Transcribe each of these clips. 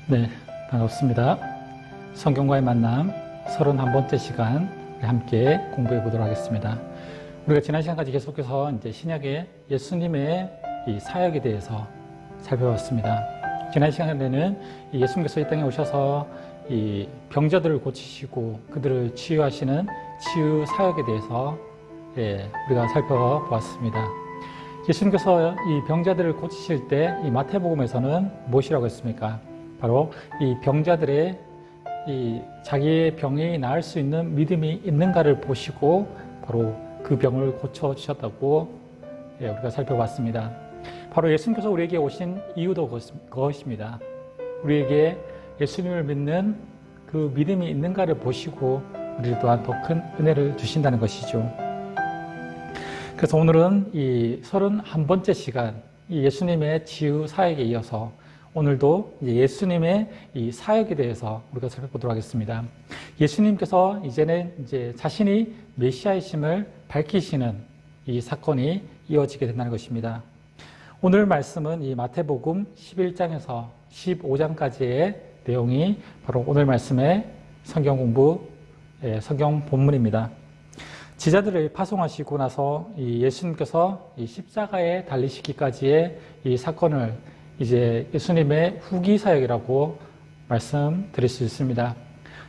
네, 반갑습니다. 성경과의 만남 31번째 시간 함께 공부해 보도록 하겠습니다. 우리가 지난 시간까지 계속해서 이제 신약의 예수님의 이 사역에 대해서 살펴봤습니다. 지난 시간에는 예수님께서 이 땅에 오셔서 이 병자들을 고치시고 그들을 치유하시는 치유 사역에 대해서 우리가 살펴보았습니다. 예수님께서 이 병자들을 고치실 때 이 마태복음에서는 무엇이라고 했습니까? 바로 이 병자들의 이 자기의 병이 나을 수 있는 믿음이 있는가를 보시고 바로 그 병을 고쳐 주셨다고 우리가 살펴봤습니다. 바로 예수님께서 우리에게 오신 이유도 그것입니다. 우리에게 예수님을 믿는 그 믿음이 있는가를 보시고 우리 또한 더 큰 은혜를 주신다는 것이죠. 그래서 오늘은 이 31번째 시간 이 예수님의 치유 사역에 이어서 오늘도 예수님의 이 사역에 대해서 우리가 살펴보도록 하겠습니다. 예수님께서 이제는 자신이 메시아이심을 밝히시는 이 사건이 이어지게 된다는 것입니다. 오늘 말씀은 이 마태복음 11장에서 15장까지의 내용이 바로 오늘 말씀의 성경 공부, 성경 본문입니다. 제자들을 파송하시고 나서 이 예수님께서 이 십자가에 달리시기까지의 이 사건을 이제 예수님의 후기 사역이라고 말씀드릴 수 있습니다.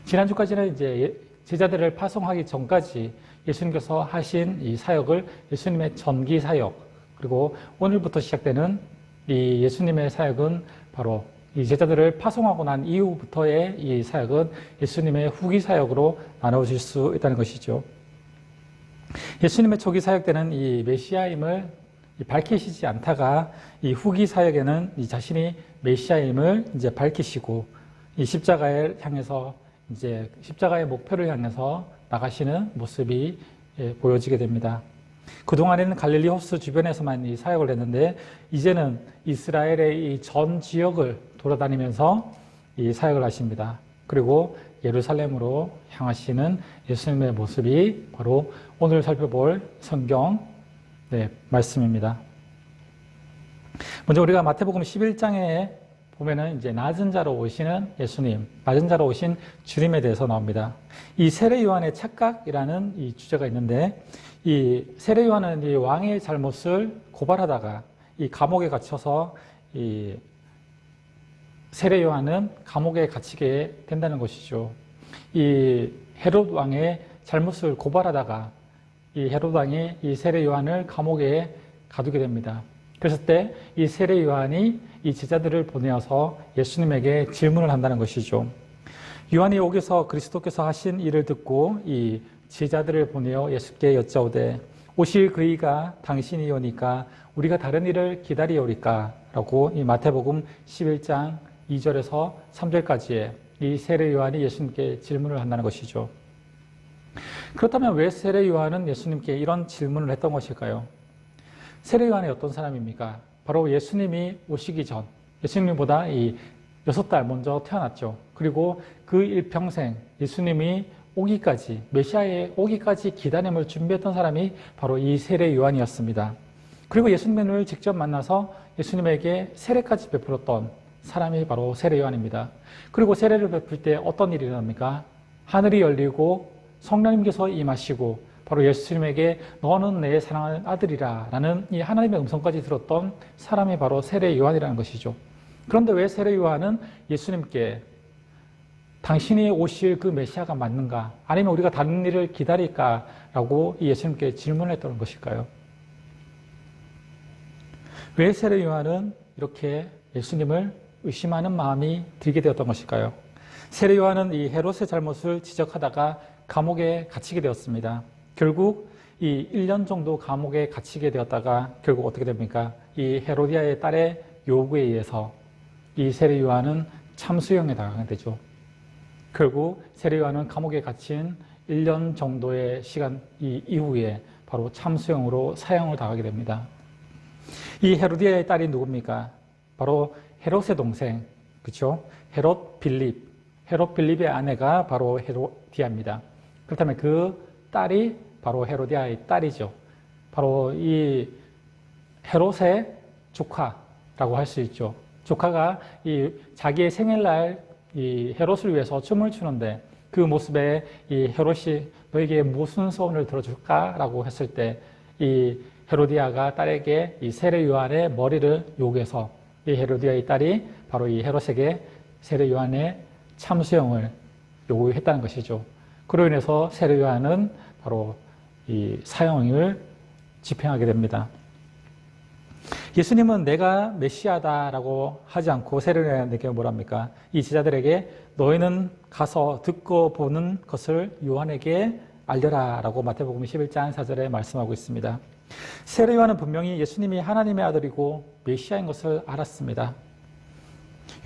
지난주까지는 이제 제자들을 파송하기 전까지 예수님께서 하신 이 사역을 예수님의 전기 사역, 그리고 오늘부터 시작되는 이 예수님의 사역은 바로 이 제자들을 파송하고 난 이후부터의 이 사역은 예수님의 후기 사역으로 나눠질 수 있다는 것이죠. 예수님의 초기 사역 때는 이 메시아임을 밝히시지 않다가 이 후기 사역에는 이 자신이 메시아임을 이제 밝히시고 이 십자가를 향해서 이제 십자가의 목표를 향해서 나가시는 모습이 보여지게 됩니다. 그동안에는 갈릴리 호수 주변에서만 이 사역을 했는데 이제는 이스라엘의 이 전 지역을 돌아다니면서 이 사역을 하십니다. 그리고 예루살렘으로 향하시는 예수님의 모습이 바로 오늘 살펴볼 성경 말씀입니다. 먼저 우리가 마태복음 11장에 보면은 이제 낮은 자로 오시는 예수님, 낮은 자로 오신 주님에 대해서 나옵니다. 이 세례 요한의 착각이라는 이 주제가 있는데 이 세례 요한은 이 왕의 잘못을 고발하다가 이 감옥에 갇혀서 이 세례 요한은 감옥에 갇히게 된다는 것이죠. 이 헤롯 왕의 잘못을 고발하다가 이 헤롯 왕이 이 세례 요한을 감옥에 가두게 됩니다. 그랬을 때 이 세례 요한이 이 제자들을 보내어서 예수님에게 질문을 한다는 것이죠. 요한이 오게서 그리스도께서 하신 일을 듣고 이 제자들을 보내어 예수께 여짜오되 오실 그이가 당신이 오니까 우리가 다른 일을 기다리오리까? 라고 이 마태복음 11장 2절에서 3절까지의 이 세례 요한이 예수님께 질문을 한다는 것이죠. 그렇다면 왜 세례 요한은 예수님께 이런 질문을 했던 것일까요? 세례 요한이 어떤 사람입니까? 바로 예수님이 오시기 전, 예수님보다 이 6달 먼저 태어났죠. 그리고 그 일평생 예수님이 오기까지, 메시아의 오기까지 기다림을 준비했던 사람이 바로 이 세례 요한이었습니다. 그리고 예수님을 직접 만나서 예수님에게 세례까지 베풀었던 사람이 바로 세례 요한입니다. 그리고 세례를 베풀 때 어떤 일이 일어납니까? 하늘이 열리고 성령님께서 임하시고 바로 예수님에게 너는 내 사랑하는 아들이라 라는 이 하나님의 음성까지 들었던 사람이 바로 세례 요한이라는 것이죠. 그런데 왜 세례 요한은 예수님께 당신이 오실 그 메시아가 맞는가? 아니면 우리가 다른 일을 기다릴까? 라고 예수님께 질문했던 것일까요? 왜 세례 요한은 이렇게 예수님을 의심하는 마음이 들게 되었던 것일까요? 세례 요한은 이 헤롯의 잘못을 지적하다가 감옥에 갇히게 되었습니다. 결국 이 1년 정도 감옥에 갇히게 되었다가 결국 어떻게 됩니까? 이 헤로디아의 딸의 요구에 의해서 이 세례 요한은 참수형에 당하게 되죠. 결국 세례 요한은 감옥에 갇힌 1년 정도의 시간 이후에 바로 참수형으로 사형을 당하게 됩니다. 이 헤로디아의 딸이 누굽니까? 바로 헤롯의 동생, 그렇죠? 헤롯 빌립의 아내가 바로 헤로디아입니다. 그렇다면 그 딸이 바로 헤로디아의 딸이죠. 바로 이 헤롯의 조카라고 할 수 있죠. 조카가 이 자기의 생일날 이 헤롯을 위해서 춤을 추는데 그 모습에 이 헤롯이 너에게 무슨 소원을 들어줄까라고 했을 때 이 헤로디아가 딸에게 이 세례 요한의 머리를 요구해서 이 헤로디아의 딸이 바로 이 헤롯에게 세례 요한의 참수형을 요구했다는 것이죠. 그로 인해서 세례 요한은 바로 이 사형을 집행하게 됩니다. 예수님은 내가 메시아다라고 하지 않고 세례 요한에게 뭐랍니까? 이 제자들에게 너희는 가서 듣고 보는 것을 요한에게 알려라 라고 마태복음 11장 4절에 말씀하고 있습니다. 세례 요한은 분명히 예수님이 하나님의 아들이고 메시아인 것을 알았습니다.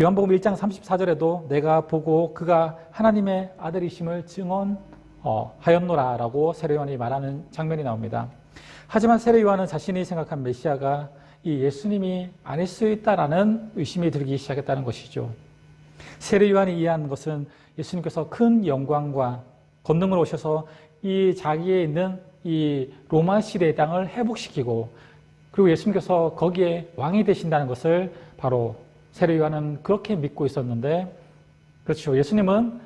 요한복음 1장 34절에도 내가 보고 그가 하나님의 아들이심을 증언하였노라 라고 세례 요한이 말하는 장면이 나옵니다. 하지만 세례 요한은 자신이 생각한 메시아가 이 예수님이 아닐 수 있다라는 의심이 들기 시작했다는 것이죠. 세례 요한이 이해한 것은 예수님께서 큰 영광과 권능으로 오셔서 이 자기에 있는 이 로마 시대의 땅을 회복시키고 그리고 예수님께서 거기에 왕이 되신다는 것을 바로 세례 요한은 그렇게 믿고 있었는데, 그렇죠. 예수님은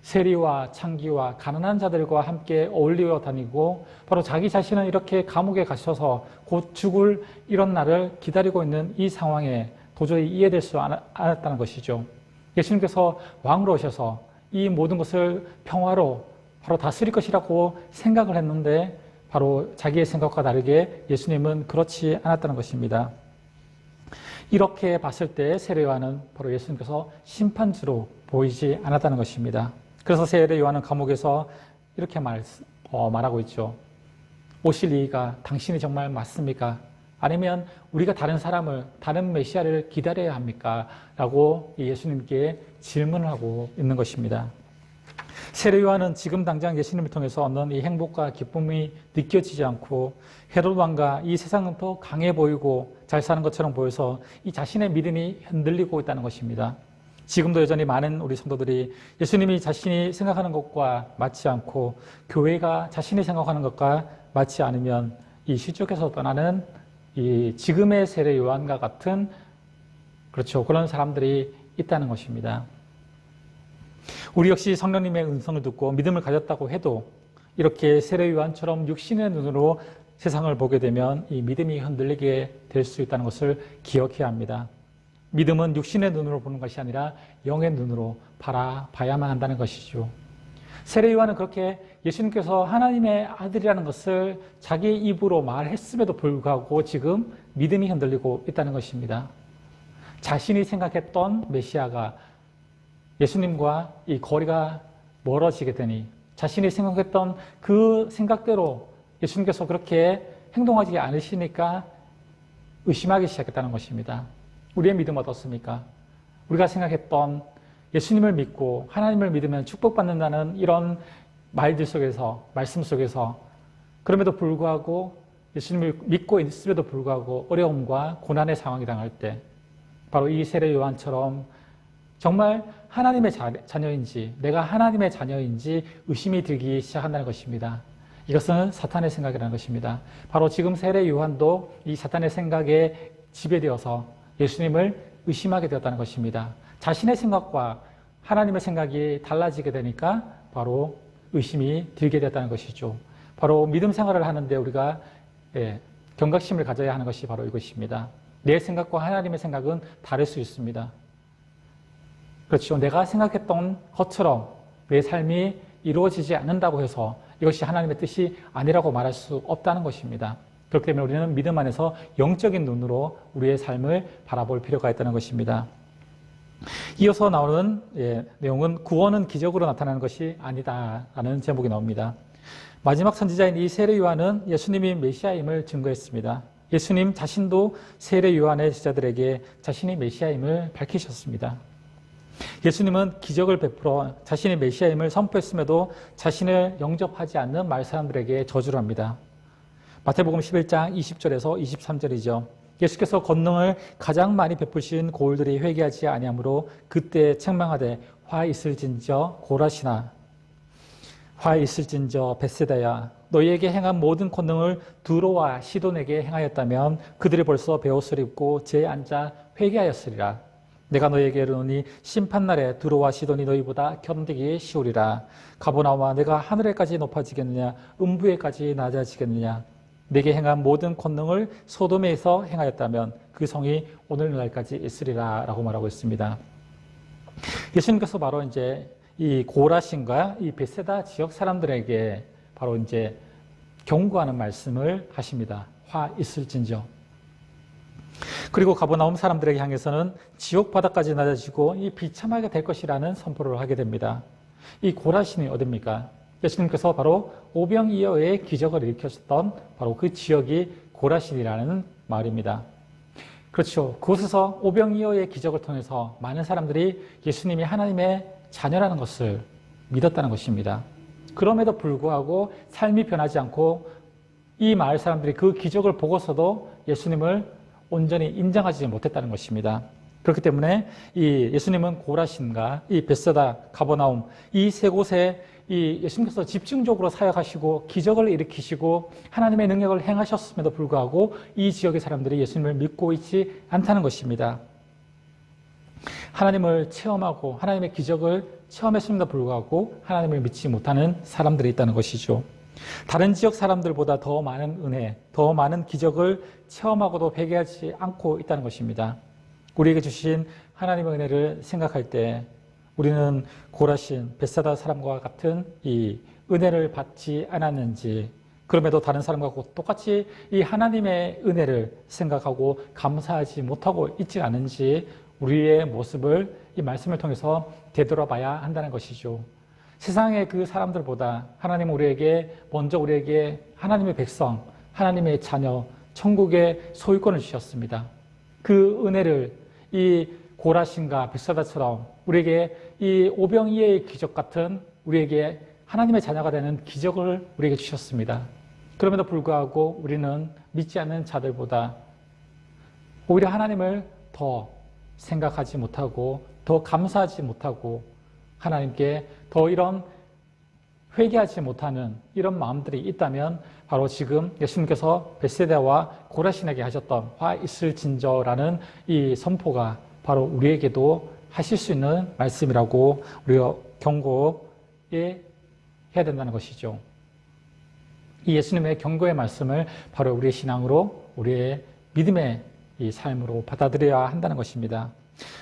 세리와 창기와 가난한 자들과 함께 어울려 다니고 바로 자기 자신은 이렇게 감옥에 갇혀서 곧 죽을 이런 날을 기다리고 있는 이 상황에 도저히 이해될 수 않았다는 것이죠. 예수님께서 왕으로 오셔서 이 모든 것을 평화로 바로 다스릴 것이라고 생각을 했는데 바로 자기의 생각과 다르게 예수님은 그렇지 않았다는 것입니다. 이렇게 봤을 때 세례 요한은 바로 예수님께서 심판주로 보이지 않았다는 것입니다. 그래서 세례 요한은 감옥에서 이렇게 말하고 있죠. 오실 이가 당신이 정말 맞습니까? 아니면 우리가 다른 사람을, 다른 메시아를 기다려야 합니까? 라고 예수님께 질문을 하고 있는 것입니다. 세례 요한은 지금 당장 예수님을 통해서 얻는 이 행복과 기쁨이 느껴지지 않고 헤롯 왕과 이 세상은 더 강해 보이고 잘 사는 것처럼 보여서 이 자신의 믿음이 흔들리고 있다는 것입니다. 지금도 여전히 많은 우리 성도들이 예수님이 자신이 생각하는 것과 맞지 않고 교회가 자신이 생각하는 것과 맞지 않으면 이 실족에서 떠나는 이 지금의 세례 요한과 같은 그렇죠. 그런 사람들이 있다는 것입니다. 우리 역시 성령님의 음성을 듣고 믿음을 가졌다고 해도 이렇게 세례 요한처럼 육신의 눈으로 세상을 보게 되면 이 믿음이 흔들리게 될 수 있다는 것을 기억해야 합니다. 믿음은 육신의 눈으로 보는 것이 아니라 영의 눈으로 바라봐야만 한다는 것이죠. 세례 요한은 그렇게 예수님께서 하나님의 아들이라는 것을 자기의 입으로 말했음에도 불구하고 지금 믿음이 흔들리고 있다는 것입니다. 자신이 생각했던 메시아가 예수님과 이 거리가 멀어지게 되니 자신이 생각했던 그 생각대로 예수님께서 그렇게 행동하지 않으시니까 의심하기 시작했다는 것입니다. 우리의 믿음 어떻습니까? 우리가 생각했던 예수님을 믿고 하나님을 믿으면 축복받는다는 이런 말들 속에서, 말씀 속에서 그럼에도 불구하고 예수님을 믿고 있음에도 불구하고 어려움과 고난의 상황이 당할 때 바로 이 세례 요한처럼 정말 하나님의 자녀인지 내가 하나님의 자녀인지 의심이 들기 시작한다는 것입니다. 이것은 사탄의 생각이라는 것입니다. 바로 지금 세례 요한도 이 사탄의 생각에 지배되어서 예수님을 의심하게 되었다는 것입니다. 자신의 생각과 하나님의 생각이 달라지게 되니까 바로 의심이 들게 되었다는 것이죠. 바로 믿음 생활을 하는데 우리가 경각심을 가져야 하는 것이 바로 이것입니다. 내 생각과 하나님의 생각은 다를 수 있습니다. 그렇죠. 내가 생각했던 것처럼 내 삶이 이루어지지 않는다고 해서 이것이 하나님의 뜻이 아니라고 말할 수 없다는 것입니다. 그렇기 때문에 우리는 믿음 안에서 영적인 눈으로 우리의 삶을 바라볼 필요가 있다는 것입니다. 이어서 나오는 내용은 구원은 기적으로 나타나는 것이 아니다라는 제목이 나옵니다. 마지막 선지자인 이 세례 요한은 예수님이 메시아임을 증거했습니다. 예수님 자신도 세례 요한의 제자들에게 자신이 메시아임을 밝히셨습니다. 예수님은 기적을 베풀어 자신이 메시아임을 선포했음에도 자신을 영접하지 않는 말사람들에게 저주를 합니다. 마태복음 11장 20절에서 23절이죠. 예수께서 권능을 가장 많이 베푸신 고울들이 회개하지 아니하므로 그때 책망하되 화 있을진저 고라시나 화 있을진저 벳세다야 너희에게 행한 모든 권능을 두로와 시돈에게 행하였다면 그들이 벌써 베옷을 입고 재에 앉아 회개하였으리라. 내가 너에게 이르노니 심판날에 두로와 시돈이 너희보다 견디기 쉬우리라. 가버나움아 내가 하늘에까지 높아지겠느냐 음부에까지 낮아지겠느냐. 내게 행한 모든 권능을 소돔에서 행하였다면 그 성이 오늘날까지 있으리라 라고 말하고 있습니다. 예수님께서 바로 이제 이 고라신과 이 베세다 지역 사람들에게 바로 이제 경고하는 말씀을 하십니다. 화 있을진저. 그리고 가버나움 사람들에게 향해서는 지옥 바닥까지 낮아지고 이 비참하게 될 것이라는 선포를 하게 됩니다. 이 고라신이 어딥니까? 예수님께서 바로 오병이어의 기적을 일으켰던 바로 그 지역이 고라신이라는 마을입니다. 그렇죠. 그곳에서 오병이어의 기적을 통해서 많은 사람들이 예수님이 하나님의 자녀라는 것을 믿었다는 것입니다. 그럼에도 불구하고 삶이 변하지 않고 이 마을 사람들이 그 기적을 보고서도 예수님을 온전히 인정하지 못했다는 것입니다. 그렇기 때문에 이 예수님은 고라신과 이 베세다, 가버나움 이 세 곳에 이 예수님께서 집중적으로 사역하시고 기적을 일으키시고 하나님의 능력을 행하셨음에도 불구하고 이 지역의 사람들이 예수님을 믿고 있지 않다는 것입니다. 하나님을 체험하고 하나님의 기적을 체험했음에도 불구하고 하나님을 믿지 못하는 사람들이 있다는 것이죠. 다른 지역 사람들보다 더 많은 은혜, 더 많은 기적을 체험하고도 회개하지 않고 있다는 것입니다. 우리에게 주신 하나님의 은혜를 생각할 때 우리는 고라신, 베세다 사람과 같은 이 은혜를 받지 않았는지, 그럼에도 다른 사람과 똑같이 이 하나님의 은혜를 생각하고 감사하지 못하고 있지 않은지 우리의 모습을 이 말씀을 통해서 되돌아봐야 한다는 것이죠. 세상의 그 사람들보다 하나님은 먼저 우리에게 하나님의 백성, 하나님의 자녀, 천국의 소유권을 주셨습니다. 그 은혜를 이 고라신과 베세다처럼 우리에게 이 오병이어의 기적 같은 우리에게 하나님의 자녀가 되는 기적을 우리에게 주셨습니다. 그럼에도 불구하고 우리는 믿지 않는 자들보다 오히려 하나님을 더 생각하지 못하고 더 감사하지 못하고 하나님께 더 이런 회개하지 못하는 이런 마음들이 있다면 바로 지금 예수님께서 베세다와 고라신에게 하셨던 화 있을진저라는 이 선포가 바로 우리에게도 하실 수 있는 말씀이라고 우리가 경고해야 된다는 것이죠. 이 예수님의 경고의 말씀을 바로 우리의 신앙으로 우리의 믿음의 이 삶으로 받아들여야 한다는 것입니다.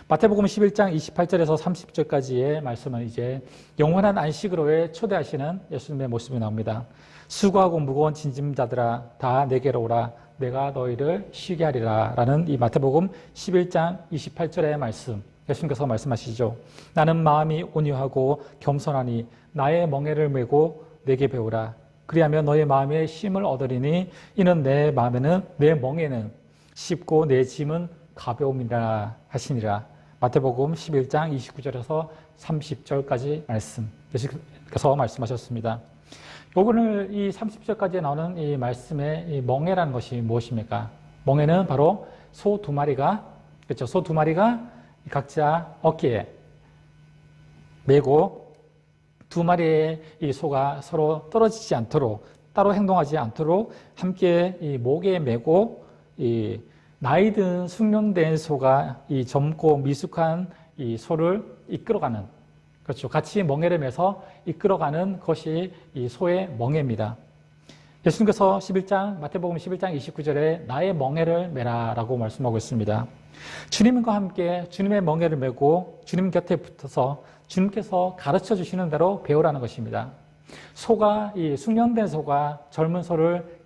마태복음 11장 28절에서 30절까지의 말씀은 이제 영원한 안식으로의 초대하시는 예수님의 모습이 나옵니다. 수고하고 무거운 짐짐자들아 다 내게로 오라 내가 너희를 쉬게 하리라 라는 이 마태복음 11장 28절의 말씀, 예수님께서 말씀하시죠. 나는 마음이 온유하고 겸손하니 나의 멍에를 메고 내게 배우라. 그리하면 너의 마음에 쉼을 얻으리니 이는 내 멍에는 쉽고 내 짐은 가벼움이라 하시니라. 마태복음 11장 29절에서 30절까지 말씀, 예수님께서 말씀하셨습니다. 오늘 이 30절까지 나오는 이 말씀의 이 멍에라는 것이 무엇입니까? 멍에는 바로 소 두 마리가, 그렇죠? 소 두 마리가 각자 어깨에 메고 두 마리의 이 소가 서로 떨어지지 않도록 따로 행동하지 않도록 함께 이 목에 메고 이 나이 든 숙련된 소가 이 젊고 미숙한 이 소를 이끌어가는, 그렇죠. 같이 멍에를 매서 이끌어가는 것이 이 소의 멍에입니다. 예수님께서 마태복음 11장 29절에 나의 멍에를 메라라고 말씀하고 있습니다. 주님과 함께 주님의 멍에를 메고 주님 곁에 붙어서 주님께서 가르쳐 주시는 대로 배우라는 것입니다. 이 숙련된 소가 젊은 소를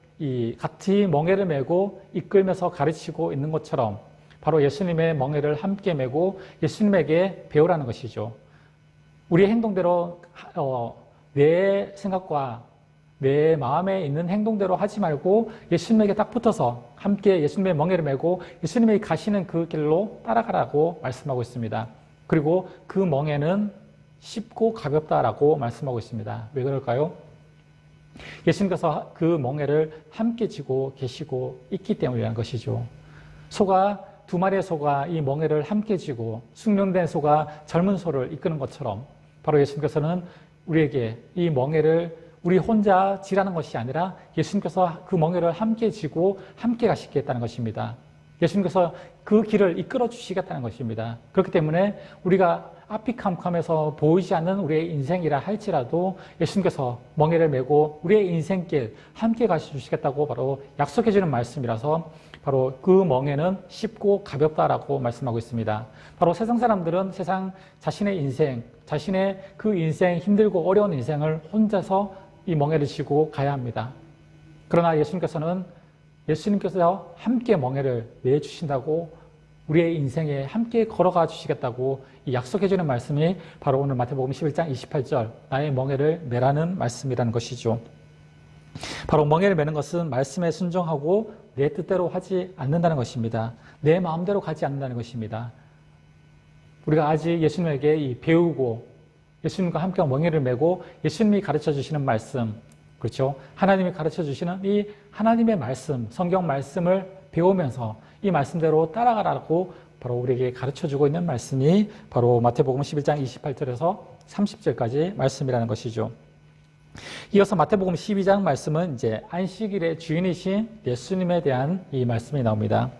같이 멍에를 메고 이끌면서 가르치고 있는 것처럼 바로 예수님의 멍에를 함께 메고 예수님에게 배우라는 것이죠. 우리의 행동대로 내 생각과 내 마음에 있는 행동대로 하지 말고 예수님에게 딱 붙어서 함께 예수님의 멍에를 메고 예수님이 가시는 그 길로 따라가라고 말씀하고 있습니다. 그리고 그 멍에는 쉽고 가볍다라고 말씀하고 있습니다. 왜 그럴까요? 예수님께서 그 멍에를 함께 지고 계시고 있기 때문이라는 것이죠. 두 마리의 소가 이 멍에를 함께 지고 숙련된 소가 젊은 소를 이끄는 것처럼 바로 예수님께서는 우리에게 이 멍에를 우리 혼자 지라는 것이 아니라 예수님께서 그 멍에를 함께 지고 함께 가시겠다는 것입니다. 예수님께서 그 길을 이끌어 주시겠다는 것입니다. 그렇기 때문에 우리가 앞이 캄캄해서 보이지 않는 우리의 인생이라 할지라도 예수님께서 멍에를 메고 우리의 인생길 함께 가르쳐주시겠다고 바로 약속해 주는 말씀이라서 바로 그 멍에는 쉽고 가볍다라고 말씀하고 있습니다. 바로 세상 사람들은 세상 자신의 인생, 자신의 그 인생 힘들고 어려운 인생을 혼자서 이 멍에를 지고 가야 합니다. 그러나 예수님께서 함께 멍에를 메주신다고 우리의 인생에 함께 걸어가 주시겠다고 약속해 주는 말씀이 바로 오늘 마태복음 11장 28절 나의 멍에를 메라는 말씀이라는 것이죠. 바로 멍에를 메는 것은 말씀에 순종하고 내 뜻대로 하지 않는다는 것입니다. 내 마음대로 가지 않는다는 것입니다. 우리가 아직 예수님에게 배우고 예수님과 함께 멍에를 메고 예수님이 가르쳐 주시는 말씀, 그렇죠? 하나님이 가르쳐 주시는 이 하나님의 말씀, 성경 말씀을 배우면서 이 말씀대로 따라가라고 바로 우리에게 가르쳐 주고 있는 말씀이 바로 마태복음 11장 28절에서 30절까지 말씀이라는 것이죠. 이어서 마태복음 12장 말씀은 이제 안식일의 주인이신 예수님에 대한 이 말씀이 나옵니다.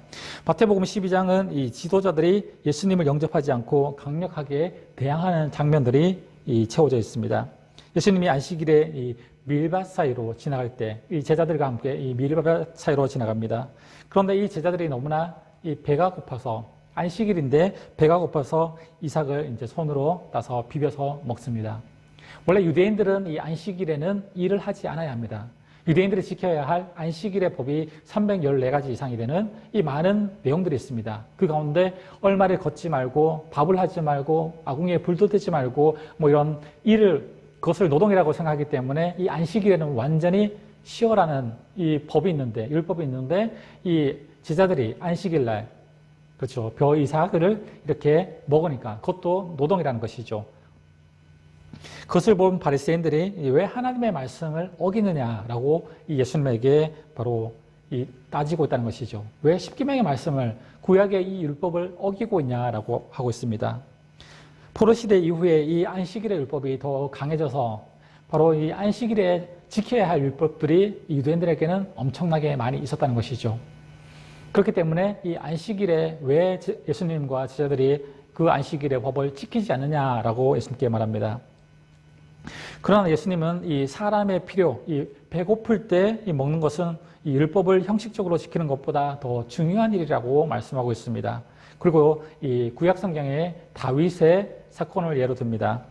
마태복음 12장은 이 지도자들이 예수님을 영접하지 않고 강력하게 대항하는 장면들이 채워져 있습니다. 예수님이 안식일에 이 밀밭 사이로 지나갈 때 이 제자들과 함께 이 밀밭 사이로 지나갑니다. 그런데 이 제자들이 너무나 이 배가 고파서 안식일인데 배가 고파서 이삭을 이제 손으로 따서 비벼서 먹습니다. 원래 유대인들은 이 안식일에는 일을 하지 않아야 합니다. 유대인들이 지켜야 할 안식일의 법이 314가지 이상이 되는 이 많은 내용들이 있습니다. 그 가운데 얼마를 걷지 말고 밥을 하지 말고 아궁이에 불도 떼지 말고 뭐 이런 일을 그것을 노동이라고 생각하기 때문에 이 안식일에는 완전히 쉬어라는 이 법이 있는데 율법이 있는데 이 제자들이 안식일 날 그렇죠 벼 이삭을 이렇게 먹으니까 그것도 노동이라는 것이죠. 그것을 본 바리새인들이 왜 하나님의 말씀을 어기느냐라고 이 예수님에게 바로 따지고 있다는 것이죠. 왜 십계명의 말씀을 구약의 이 율법을 어기고 있냐라고 하고 있습니다. 포로 시대 이후에 이 안식일의 율법이 더 강해져서 바로 이 안식일에 지켜야 할 율법들이 유대인들에게는 엄청나게 많이 있었다는 것이죠. 그렇기 때문에 이 안식일에 왜 예수님과 제자들이 그 안식일의 법을 지키지 않느냐라고 예수님께 말합니다. 그러나 예수님은 이 사람의 필요, 이 배고플 때 먹는 것은 이 율법을 형식적으로 지키는 것보다 더 중요한 일이라고 말씀하고 있습니다. 그리고 이 구약 성경에 다윗의 사건을 예로 듭니다.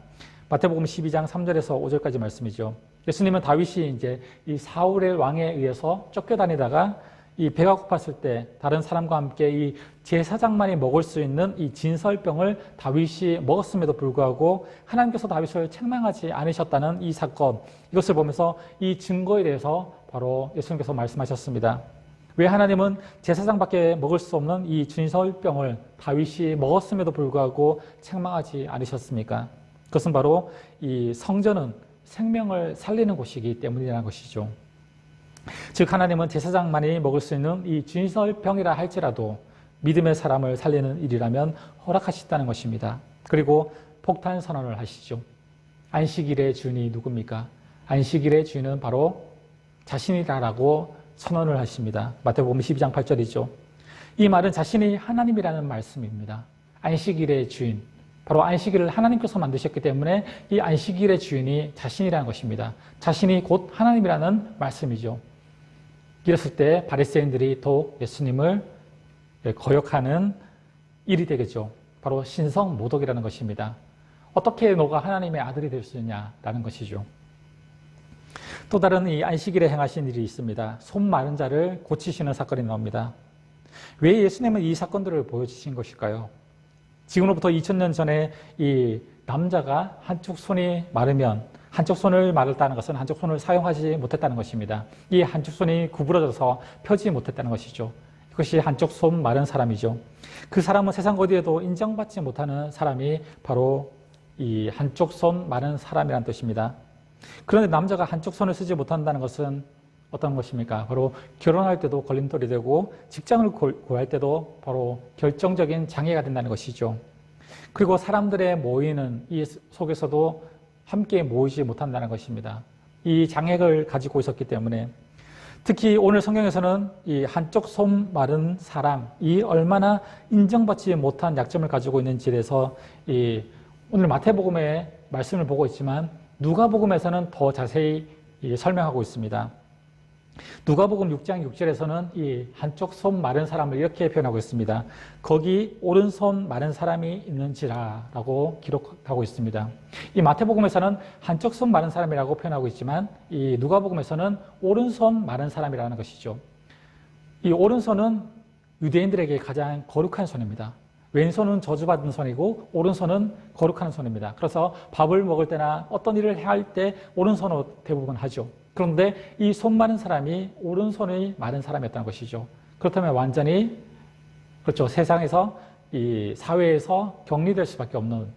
마태복음 12장 3절에서 5절까지 말씀이죠. 예수님은 다윗이 이제 이 사울의 왕에 의해서 쫓겨다니다가 이 배가 고팠을 때 다른 사람과 함께 이 제사장만이 먹을 수 있는 이 진설병을 다윗이 먹었음에도 불구하고 하나님께서 다윗을 책망하지 않으셨다는 이 사건, 이것을 보면서 이 증거에 대해서 바로 예수님께서 말씀하셨습니다. 왜 하나님은 제사장밖에 먹을 수 없는 이 진설병을 다윗이 먹었음에도 불구하고 책망하지 않으셨습니까? 그것은 바로 이 성전은 생명을 살리는 곳이기 때문이라는 것이죠. 즉 하나님은 제사장만이 먹을 수 있는 이 진설병이라 할지라도 믿음의 사람을 살리는 일이라면 허락하셨다는 것입니다. 그리고 폭탄 선언을 하시죠. 안식일의 주인이 누굽니까? 안식일의 주인은 바로 자신이다라고 선언을 하십니다. 마태복음 12장 8절이죠. 이 말은 자신이 하나님이라는 말씀입니다. 안식일의 주인, 바로 안식일을 하나님께서 만드셨기 때문에 이 안식일의 주인이 자신이라는 것입니다. 자신이 곧 하나님이라는 말씀이죠. 이랬을 때 바리새인들이 더욱 예수님을 거역하는 일이 되겠죠. 바로 신성모독이라는 것입니다. 어떻게 너가 하나님의 아들이 될 수 있냐라는 것이죠. 또 다른 이 안식일에 행하신 일이 있습니다. 손 마른 자를 고치시는 사건이 나옵니다. 왜 예수님은 이 사건들을 보여주신 것일까요? 지금으로부터 2000년 전에 이 남자가 한쪽 손이 마르면 한쪽 손을 마르다는 것은 한쪽 손을 사용하지 못했다는 것입니다. 이 한쪽 손이 구부러져서 펴지 못했다는 것이죠. 이것이 한쪽 손 마른 사람이죠. 그 사람은 세상 어디에도 인정받지 못하는 사람이 바로 이 한쪽 손 마른 사람이라는 뜻입니다. 그런데 남자가 한쪽 손을 쓰지 못한다는 것은 어떤 것입니까? 바로 결혼할 때도 걸림돌이 되고 직장을 구할 때도 바로 결정적인 장애가 된다는 것이죠. 그리고 사람들의 모이는 이 속에서도 함께 모이지 못한다는 것입니다. 이 장애를 가지고 있었기 때문에 특히 오늘 성경에서는 이 한쪽 손 마른 사람이 얼마나 인정받지 못한 약점을 가지고 있는지에 대해서 오늘 마태복음의 말씀을 보고 있지만 누가복음에서는 더 자세히 설명하고 있습니다. 누가복음 6장 6절에서는 이 한쪽 손 마른 사람을 이렇게 표현하고 있습니다. 거기 오른손 마른 사람이 있는지라 라고 기록하고 있습니다. 이 마태복음에서는 한쪽 손 마른 사람이라고 표현하고 있지만 이 누가복음에서는 오른손 마른 사람이라는 것이죠. 이 오른손은 유대인들에게 가장 거룩한 손입니다. 왼손은 저주받은 손이고 오른손은 거룩한 손입니다. 그래서 밥을 먹을 때나 어떤 일을 해야 할 때 오른손으로 대부분 하죠. 그런데 이 손 마른 사람이 오른손이 마른 사람이었다는 것이죠. 그렇다면 완전히 그렇죠. 세상에서 이 사회에서 격리될 수밖에 없는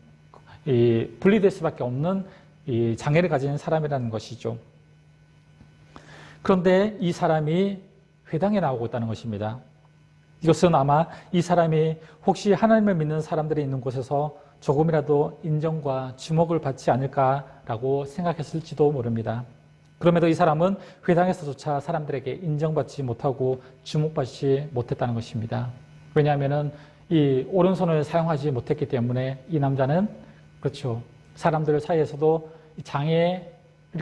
분리될 수밖에 없는 이 장애를 가진 사람이라는 것이죠. 그런데 이 사람이 회당에 나오고 있다는 것입니다. 이것은 아마 이 사람이 혹시 하나님을 믿는 사람들이 있는 곳에서 조금이라도 인정과 주목을 받지 않을까라고 생각했을지도 모릅니다. 그럼에도 이 사람은 회당에서조차 사람들에게 인정받지 못하고 주목받지 못했다는 것입니다. 왜냐하면 이 오른손을 사용하지 못했기 때문에 이 남자는 그렇죠. 사람들 사이에서도 장애를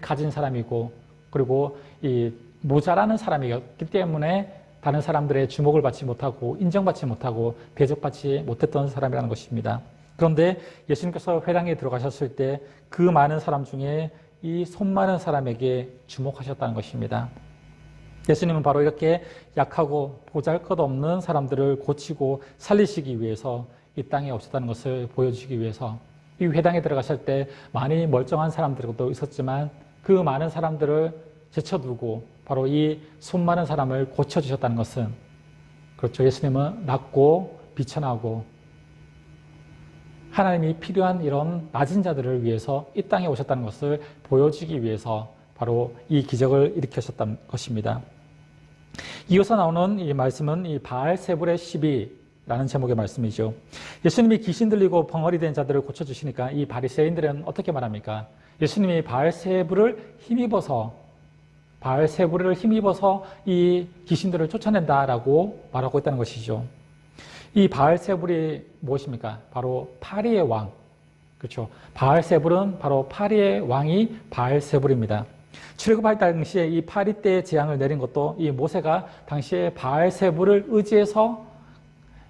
가진 사람이고 그리고 이 모자라는 사람이었기 때문에 다른 사람들의 주목을 받지 못하고 인정받지 못하고 대접받지 못했던 사람이라는 것입니다. 그런데 예수님께서 회당에 들어가셨을 때 그 많은 사람 중에 이 손 마른 사람에게 주목하셨다는 것입니다. 예수님은 바로 이렇게 약하고 보잘것없는 사람들을 고치고 살리시기 위해서 이 땅에 오셨다는 것을 보여주시기 위해서 이 회당에 들어가실 때 많이 멀쩡한 사람들도 있었지만 그 많은 사람들을 제쳐두고 바로 이 손 마른 사람을 고쳐주셨다는 것은 그렇죠. 예수님은 낮고 비천하고 하나님이 필요한 이런 낮은 자들을 위해서 이 땅에 오셨다는 것을 보여주기 위해서 바로 이 기적을 일으키셨다는 것입니다. 이어서 나오는 이 말씀은 이 바알세불의 시비라는 제목의 말씀이죠. 예수님이 귀신 들리고 벙어리 된 자들을 고쳐주시니까 이 바리새인들은 어떻게 말합니까? 예수님이 바알세불을 힘입어서 이 귀신들을 쫓아낸다라고 말하고 있다는 것이죠. 이 바알세불이 무엇입니까? 바로 파리의 왕. 그렇죠. 바알세불은 바로 파리의 왕이 바알세불입니다. 출애굽할 당시에 이 파리 때의 재앙을 내린 것도 이 모세가 당시에 바알세불을 의지해서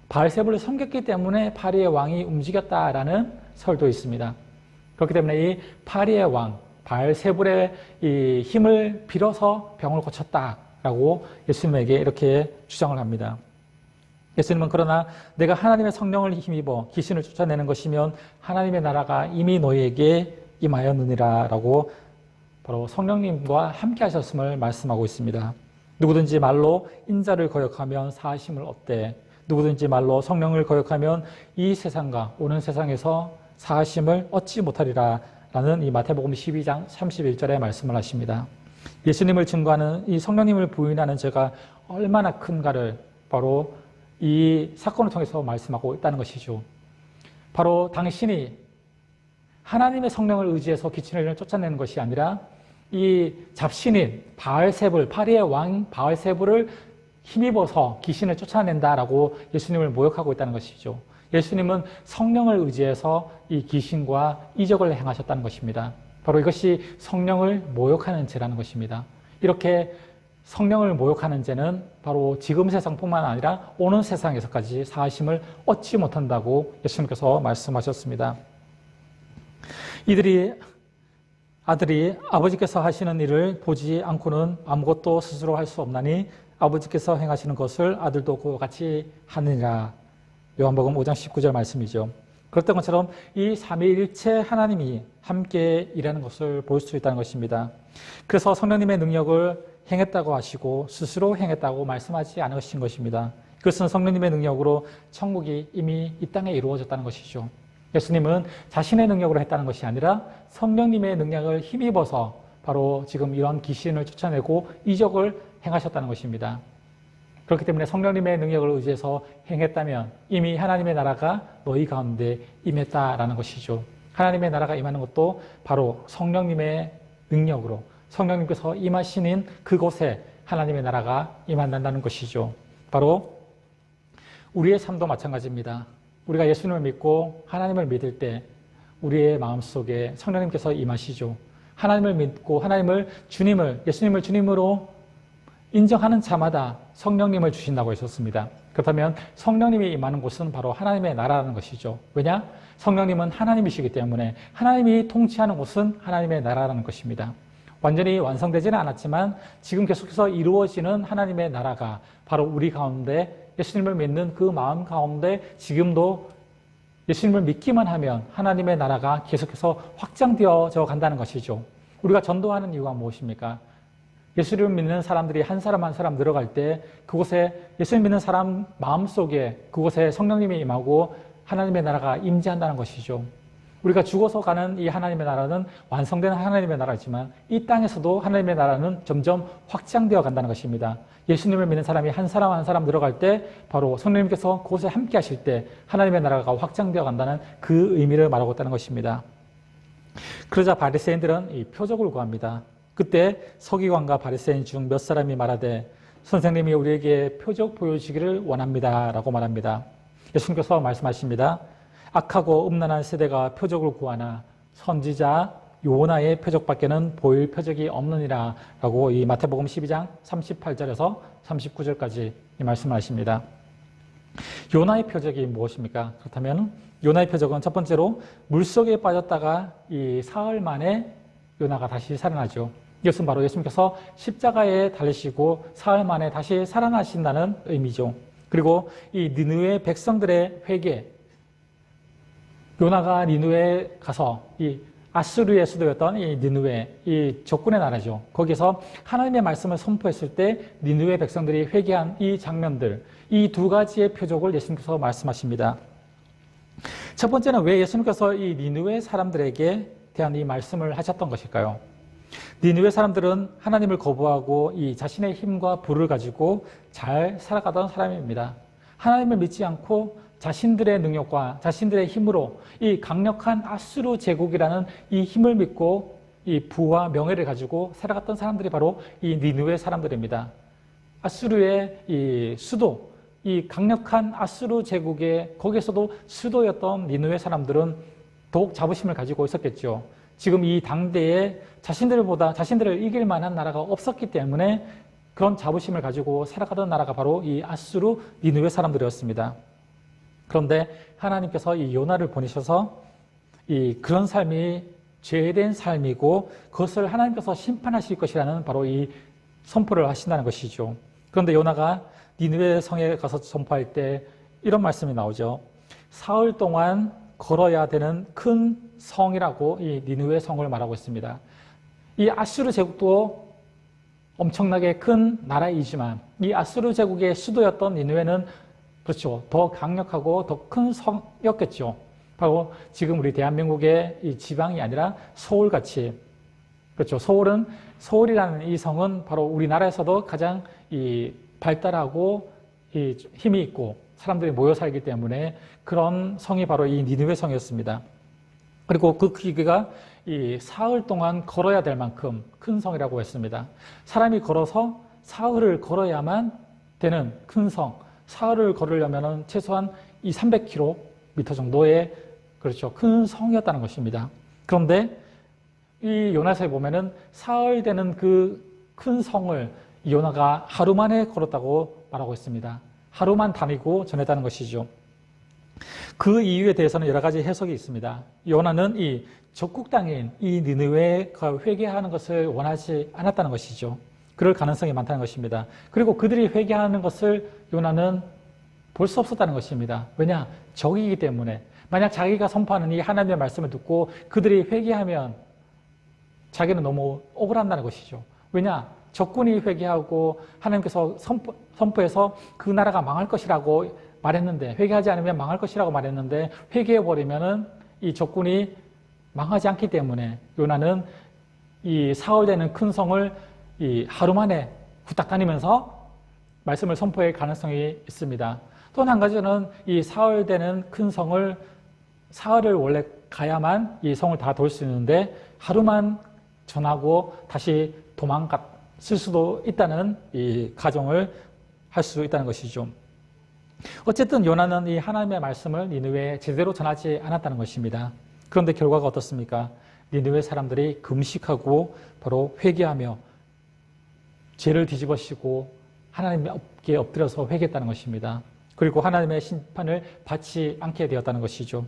바알세불을 섬겼기 때문에 파리의 왕이 움직였다라는 설도 있습니다. 그렇기 때문에 이 파리의 왕, 바알세불의 이 힘을 빌어서 병을 고쳤다라고 예수님에게 이렇게 주장을 합니다. 예수님은 그러나 내가 하나님의 성령을 힘입어 귀신을 쫓아내는 것이면 하나님의 나라가 이미 너희에게 임하였느니라 라고 바로 성령님과 함께 하셨음을 말씀하고 있습니다. 누구든지 말로 인자를 거역하면 사하심을 얻되 누구든지 말로 성령을 거역하면 이 세상과 오는 세상에서 사하심을 얻지 못하리라 라는 이 마태복음 12장 31절에 말씀을 하십니다. 예수님을 증거하는 이 성령님을 부인하는 죄가 얼마나 큰가를 바로 이 사건을 통해서 말씀하고 있다는 것이죠. 바로 당신이 하나님의 성령을 의지해서 귀신을 쫓아내는 것이 아니라 이 잡신인 바알세불, 파리의 왕 바알세불을 힘입어서 귀신을 쫓아낸다라고 예수님을 모욕하고 있다는 것이죠. 예수님은 성령을 의지해서 이 귀신과 이적을 행하셨다는 것입니다. 바로 이것이 성령을 모욕하는 죄라는 것입니다. 이렇게 성령을 모욕하는 죄는 바로 지금 세상뿐만 아니라 오는 세상에서까지 사하심을 얻지 못한다고 예수님께서 말씀하셨습니다. 아들이 아버지께서 하시는 일을 보지 않고는 아무것도 스스로 할 수 없나니 아버지께서 행하시는 것을 아들도 그와 같이 하느니라. 요한복음 5장 19절 말씀이죠. 그랬던 것처럼 이 삼위일체 하나님이 함께 일하는 것을 볼 수 있다는 것입니다. 그래서 성령님의 능력을 행했다고 하시고 스스로 행했다고 말씀하지 않으신 것입니다. 그것은 성령님의 능력으로 천국이 이미 이 땅에 이루어졌다는 것이죠. 예수님은 자신의 능력으로 했다는 것이 아니라 성령님의 능력을 힘입어서 바로 지금 이런 귀신을 쫓아내고 이적을 행하셨다는 것입니다. 그렇기 때문에 성령님의 능력을 의지해서 행했다면 이미 하나님의 나라가 너희 가운데 임했다라는 것이죠. 하나님의 나라가 임하는 것도 바로 성령님의 능력으로 성령님께서 임하시는 그곳에 하나님의 나라가 임한다는 것이죠. 바로 우리의 삶도 마찬가지입니다. 우리가 예수님을 믿고 하나님을 믿을 때 우리의 마음속에 성령님께서 임하시죠. 하나님을 믿고 예수님을 주님으로 인정하는 자마다 성령님을 주신다고 하셨습니다. 그렇다면 성령님이 임하는 곳은 바로 하나님의 나라라는 것이죠. 왜냐? 성령님은 하나님이시기 때문에 하나님이 통치하는 곳은 하나님의 나라라는 것입니다. 완전히 완성되지는 않았지만 지금 계속해서 이루어지는 하나님의 나라가 바로 우리 가운데 예수님을 믿는 그 마음 가운데 지금도 예수님을 믿기만 하면 하나님의 나라가 계속해서 확장되어져 간다는 것이죠. 우리가 전도하는 이유가 무엇입니까? 예수를 믿는 사람들이 한 사람 한 사람 늘어갈 때 그곳에 예수님 믿는 사람 마음속에 그곳에 성령님이 임하고 하나님의 나라가 임재한다는 것이죠. 우리가 죽어서 가는 이 하나님의 나라는 완성된 하나님의 나라지만 이 땅에서도 하나님의 나라는 점점 확장되어 간다는 것입니다. 예수님을 믿는 사람이 한 사람 한 사람 늘어갈 때 바로 성령님께서 그곳에 함께 하실 때 하나님의 나라가 확장되어 간다는 그 의미를 말하고 있다는 것입니다. 그러자 바리새인들은 이 표적을 구합니다. 그때 서기관과 바리새인 중 몇 사람이 말하되 선생님이 우리에게 표적 보여주기를 원합니다 라고 말합니다. 예수님께서 말씀하십니다. 악하고 음란한 세대가 표적을 구하나 선지자 요나의 표적밖에는 보일 표적이 없느니라 라고 이 마태복음 12장 38절에서 39절까지 이 말씀을 하십니다. 요나의 표적이 무엇입니까? 그렇다면 요나의 표적은 첫 번째로 물속에 빠졌다가 이 사흘 만에 요나가 다시 살아나죠. 이것은 바로 예수님께서 십자가에 달리시고 사흘 만에 다시 살아나신다는 의미죠. 그리고 이 니느웨 백성들의 회개, 요나가 니느웨에 가서 이 아수르의 수도였던 이 니느웨, 이 적군의 나라죠. 거기서 하나님의 말씀을 선포했을 때 니느웨 백성들이 회개한 이 장면들, 이 두 가지의 표적을 예수님께서 말씀하십니다. 첫 번째는 왜 예수님께서 이 니느웨 사람들에게 대한 이 말씀을 하셨던 것일까요? 니느웨 사람들은 하나님을 거부하고 이 자신의 힘과 부를 가지고 잘 살아가던 사람입니다. 하나님을 믿지 않고 자신들의 능력과 자신들의 힘으로 이 강력한 아수르 제국이라는 이 힘을 믿고 이 부와 명예를 가지고 살아갔던 사람들이 바로 이 니느웨 사람들입니다. 아수르의 이 수도, 이 강력한 아수르 제국의 거기에서도 수도였던 니느웨 사람들은 더욱 자부심을 가지고 있었겠죠. 지금 이 당대에 자신들을 이길 만한 나라가 없었기 때문에 그런 자부심을 가지고 살아가던 나라가 바로 이 아수르 니느웨 사람들이었습니다. 그런데 하나님께서 이 요나를 보내셔서 그런 삶이 죄된 삶이고 그것을 하나님께서 심판하실 것이라는 바로 이 선포를 하신다는 것이죠. 그런데 요나가 니느웨 성에 가서 선포할 때 이런 말씀이 나오죠. 사흘 동안 걸어야 되는 큰 성이라고 이 니느웨 성을 말하고 있습니다. 이 아수르 제국도 엄청나게 큰 나라이지만 이 아수르 제국의 수도였던 니느웨는 그렇죠. 더 강력하고 더 큰 성이었겠죠. 바로 지금 우리 대한민국의 이 지방이 아니라 서울같이, 그렇죠. 서울이라는 이 성은 바로 우리나라에서도 가장 이 발달하고 이 힘이 있고 사람들이 모여 살기 때문에 그런 성이 바로 이 니느웨 성이었습니다. 그리고 그 크기가 이 사흘 동안 걸어야 될 만큼 큰 성이라고 했습니다. 사람이 걸어서 사흘을 걸어야만 되는 큰 성, 사흘을 걸으려면 최소한 이 300km 정도의 그렇죠. 큰 성이었다는 것입니다. 그런데 이 요나서에 보면은 사흘 되는 그 큰 성을 요나가 하루 만에 걸었다고 말하고 있습니다. 하루만 다니고 전했다는 것이죠. 그 이유에 대해서는 여러 가지 해석이 있습니다. 요나는 이 적국 땅인 이 니느웨가 회개하는 것을 원하지 않았다는 것이죠. 그럴 가능성이 많다는 것입니다. 그리고 그들이 회개하는 것을 요나는 볼 수 없었다는 것입니다. 왜냐? 적이기 때문에. 만약 자기가 선포하는 이 하나님의 말씀을 듣고 그들이 회개하면 자기는 너무 억울한다는 것이죠. 왜냐? 적군이 회개하고 하나님께서 선포해서 그 나라가 망할 것이라고 말했는데, 회개하지 않으면 망할 것이라고 말했는데 회개해버리면은 이 적군이 망하지 않기 때문에 요나는 이 사흘 되는 큰 성을 이 하루 만에 후딱 다니면서 말씀을 선포할 가능성이 있습니다. 또 한 가지는 이 사흘 되는 큰 성을 사흘을 원래 가야만 이 성을 다 돌 수 있는데 하루만 전하고 다시 쓸 수도 있다는 이 가정을 할 수 있다는 것이죠. 어쨌든 요나는 이 하나님의 말씀을 니느웨에 제대로 전하지 않았다는 것입니다. 그런데 결과가 어떻습니까? 니느웨 사람들이 금식하고 바로 회개하며 죄를 뒤집어쓰고 하나님께 엎드려서 회개했다는 것입니다. 그리고 하나님의 심판을 받지 않게 되었다는 것이죠.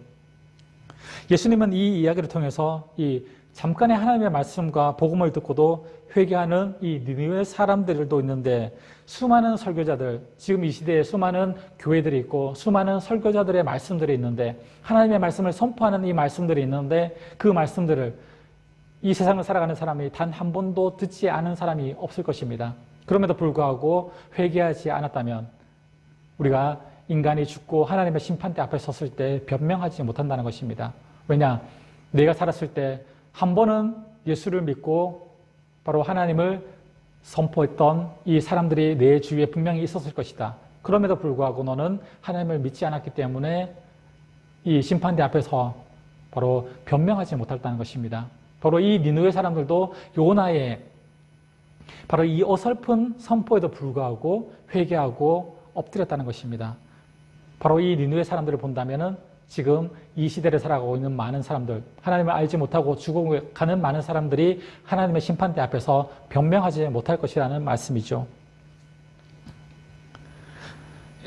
예수님은 이 이야기를 통해서 이 잠깐의 하나님의 말씀과 복음을 듣고도 회개하는 이 니느웨 사람들도 있는데, 수많은 설교자들, 지금 이 시대에 수많은 교회들이 있고 수많은 설교자들의 말씀들이 있는데, 하나님의 말씀을 선포하는 이 말씀들이 있는데, 그 말씀들을 이 세상을 살아가는 사람이 단 한 번도 듣지 않은 사람이 없을 것입니다. 그럼에도 불구하고 회개하지 않았다면 우리가 인간이 죽고 하나님의 심판대 앞에 섰을 때 변명하지 못한다는 것입니다. 왜냐? 내가 살았을 때 한 번은 예수를 믿고 바로 하나님을 선포했던 이 사람들이 내 주위에 분명히 있었을 것이다. 그럼에도 불구하고 너는 하나님을 믿지 않았기 때문에 이 심판대 앞에서 바로 변명하지 못했다는 것입니다. 바로 이 니느웨 사람들도 요나의 바로 이 어설픈 선포에도 불구하고 회개하고 엎드렸다는 것입니다. 바로 이 니느웨 사람들을 본다면은 지금 이 시대를 살아가고 있는 많은 사람들, 하나님을 알지 못하고 죽어가는 많은 사람들이 하나님의 심판대 앞에서 변명하지 못할 것이라는 말씀이죠.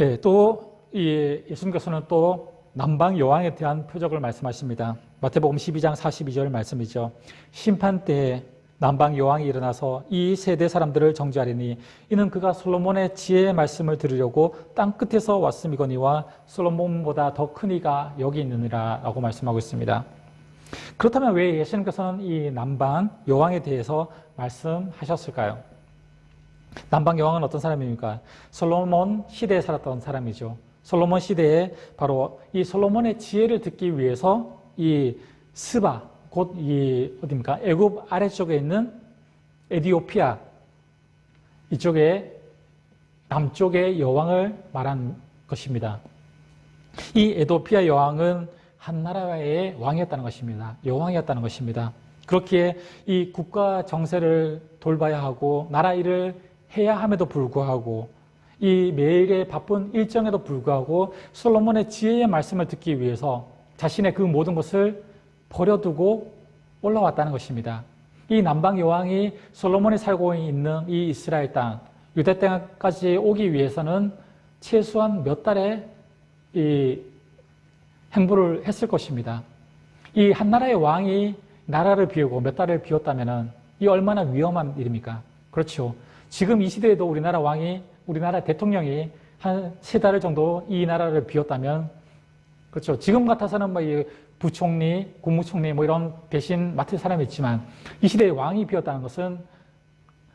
예, 또 예수님께서는 또 남방 여왕에 대한 표적을 말씀하십니다. 마태복음 12장 42절 말씀이죠. 심판 때에 남방 여왕이 일어나서 이 세대 사람들을 정죄하리니 이는 그가 솔로몬의 지혜의 말씀을 들으려고 땅 끝에서 왔음이거니와 솔로몬보다 더 큰 이가 여기 있느니라 라고 말씀하고 있습니다. 그렇다면 왜 예수님께서는 이 남방 여왕에 대해서 말씀하셨을까요? 남방 여왕은 어떤 사람입니까? 솔로몬 시대에 살았던 사람이죠. 솔로몬 시대에 바로 이 솔로몬의 지혜를 듣기 위해서 이 스바, 곧 이 어디입니까? 애굽 아래쪽에 있는 에디오피아, 이쪽에 남쪽의 여왕을 말한 것입니다. 이 에디오피아 여왕은 한 나라의 왕이었다는 것입니다. 여왕이었다는 것입니다. 그렇기에 이 국가 정세를 돌봐야 하고 나라 일을 해야 함에도 불구하고 이 매일의 바쁜 일정에도 불구하고 솔로몬의 지혜의 말씀을 듣기 위해서 자신의 그 모든 것을 버려두고 올라왔다는 것입니다. 이 남방 여왕이 솔로몬이 살고 있는 이 이스라엘 땅, 유대 땅까지 오기 위해서는 최소한 몇 달의 이 행보를 했을 것입니다. 이 한 나라의 왕이 나라를 비우고 몇 달을 비웠다면 이 얼마나 위험한 일입니까? 그렇죠. 지금 이 시대에도 우리나라 대통령이 한 3달 정도 이 나라를 비웠다면, 그렇죠. 지금 같아서는 뭐 부총리, 국무총리 뭐 이런 대신 맡을 사람이 있지만 이 시대에 왕이 비었다는 것은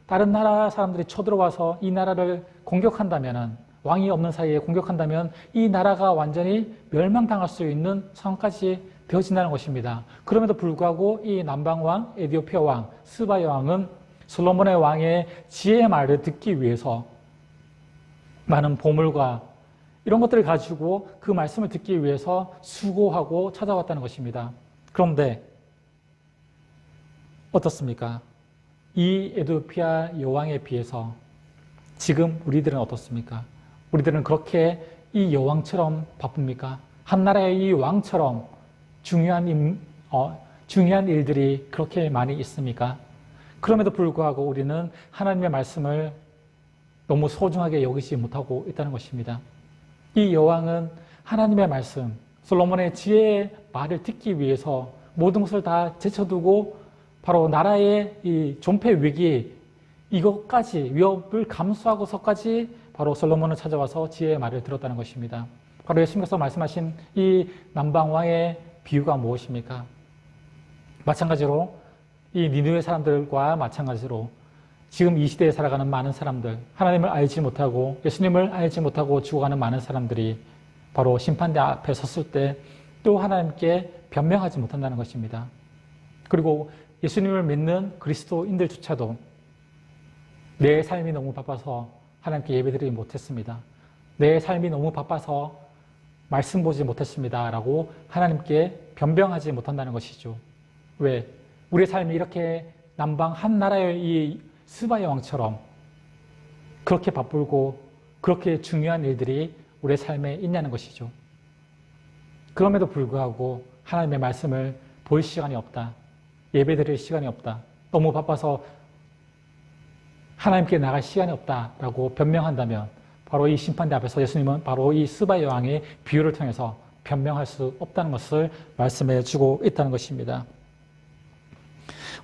다른 나라 사람들이 쳐들어와서 이 나라를 공격한다면, 왕이 없는 사이에 공격한다면 이 나라가 완전히 멸망당할 수 있는 상황까지 되어진다는 것입니다. 그럼에도 불구하고 이 남방왕, 에디오피아 왕, 스바 여왕은 솔로몬의 왕의 지혜의 말을 듣기 위해서 많은 보물과 이런 것들을 가지고 그 말씀을 듣기 위해서 수고하고 찾아왔다는 것입니다. 그런데 어떻습니까? 이 에디오피아 여왕에 비해서 지금 우리들은 어떻습니까? 우리들은 그렇게 이 여왕처럼 바쁩니까? 한 나라의 이 왕처럼 중요한 일들이 그렇게 많이 있습니까? 그럼에도 불구하고 우리는 하나님의 말씀을 너무 소중하게 여기지 못하고 있다는 것입니다. 이 여왕은 하나님의 말씀, 솔로몬의 지혜의 말을 듣기 위해서 모든 것을 다 제쳐두고 바로 나라의 이 존폐 위기, 이것까지 위협을 감수하고서까지 바로 솔로몬을 찾아와서 지혜의 말을 들었다는 것입니다. 바로 예수님께서 말씀하신 이 남방왕의 비유가 무엇입니까? 마찬가지로 이 니느웨 사람들과 마찬가지로 지금 이 시대에 살아가는 많은 사람들, 하나님을 알지 못하고 예수님을 알지 못하고 죽어가는 많은 사람들이 바로 심판대 앞에 섰을 때 또 하나님께 변명하지 못한다는 것입니다. 그리고 예수님을 믿는 그리스도인들조차도 내 삶이 너무 바빠서 하나님께 예배드리지 못했습니다. 내 삶이 너무 바빠서 말씀 보지 못했습니다. 라고 하나님께 변명하지 못한다는 것이죠. 왜? 우리의 삶이 이렇게 남방 한 나라의 이 스바의 왕처럼 그렇게 바쁘고 그렇게 중요한 일들이 우리의 삶에 있냐는 것이죠. 그럼에도 불구하고 하나님의 말씀을 볼 시간이 없다. 예배드릴 시간이 없다. 너무 바빠서 하나님께 나갈 시간이 없다라고 변명한다면 바로 이 심판대 앞에서 예수님은 바로 이 스바의 왕의 비유를 통해서 변명할 수 없다는 것을 말씀해 주고 있다는 것입니다.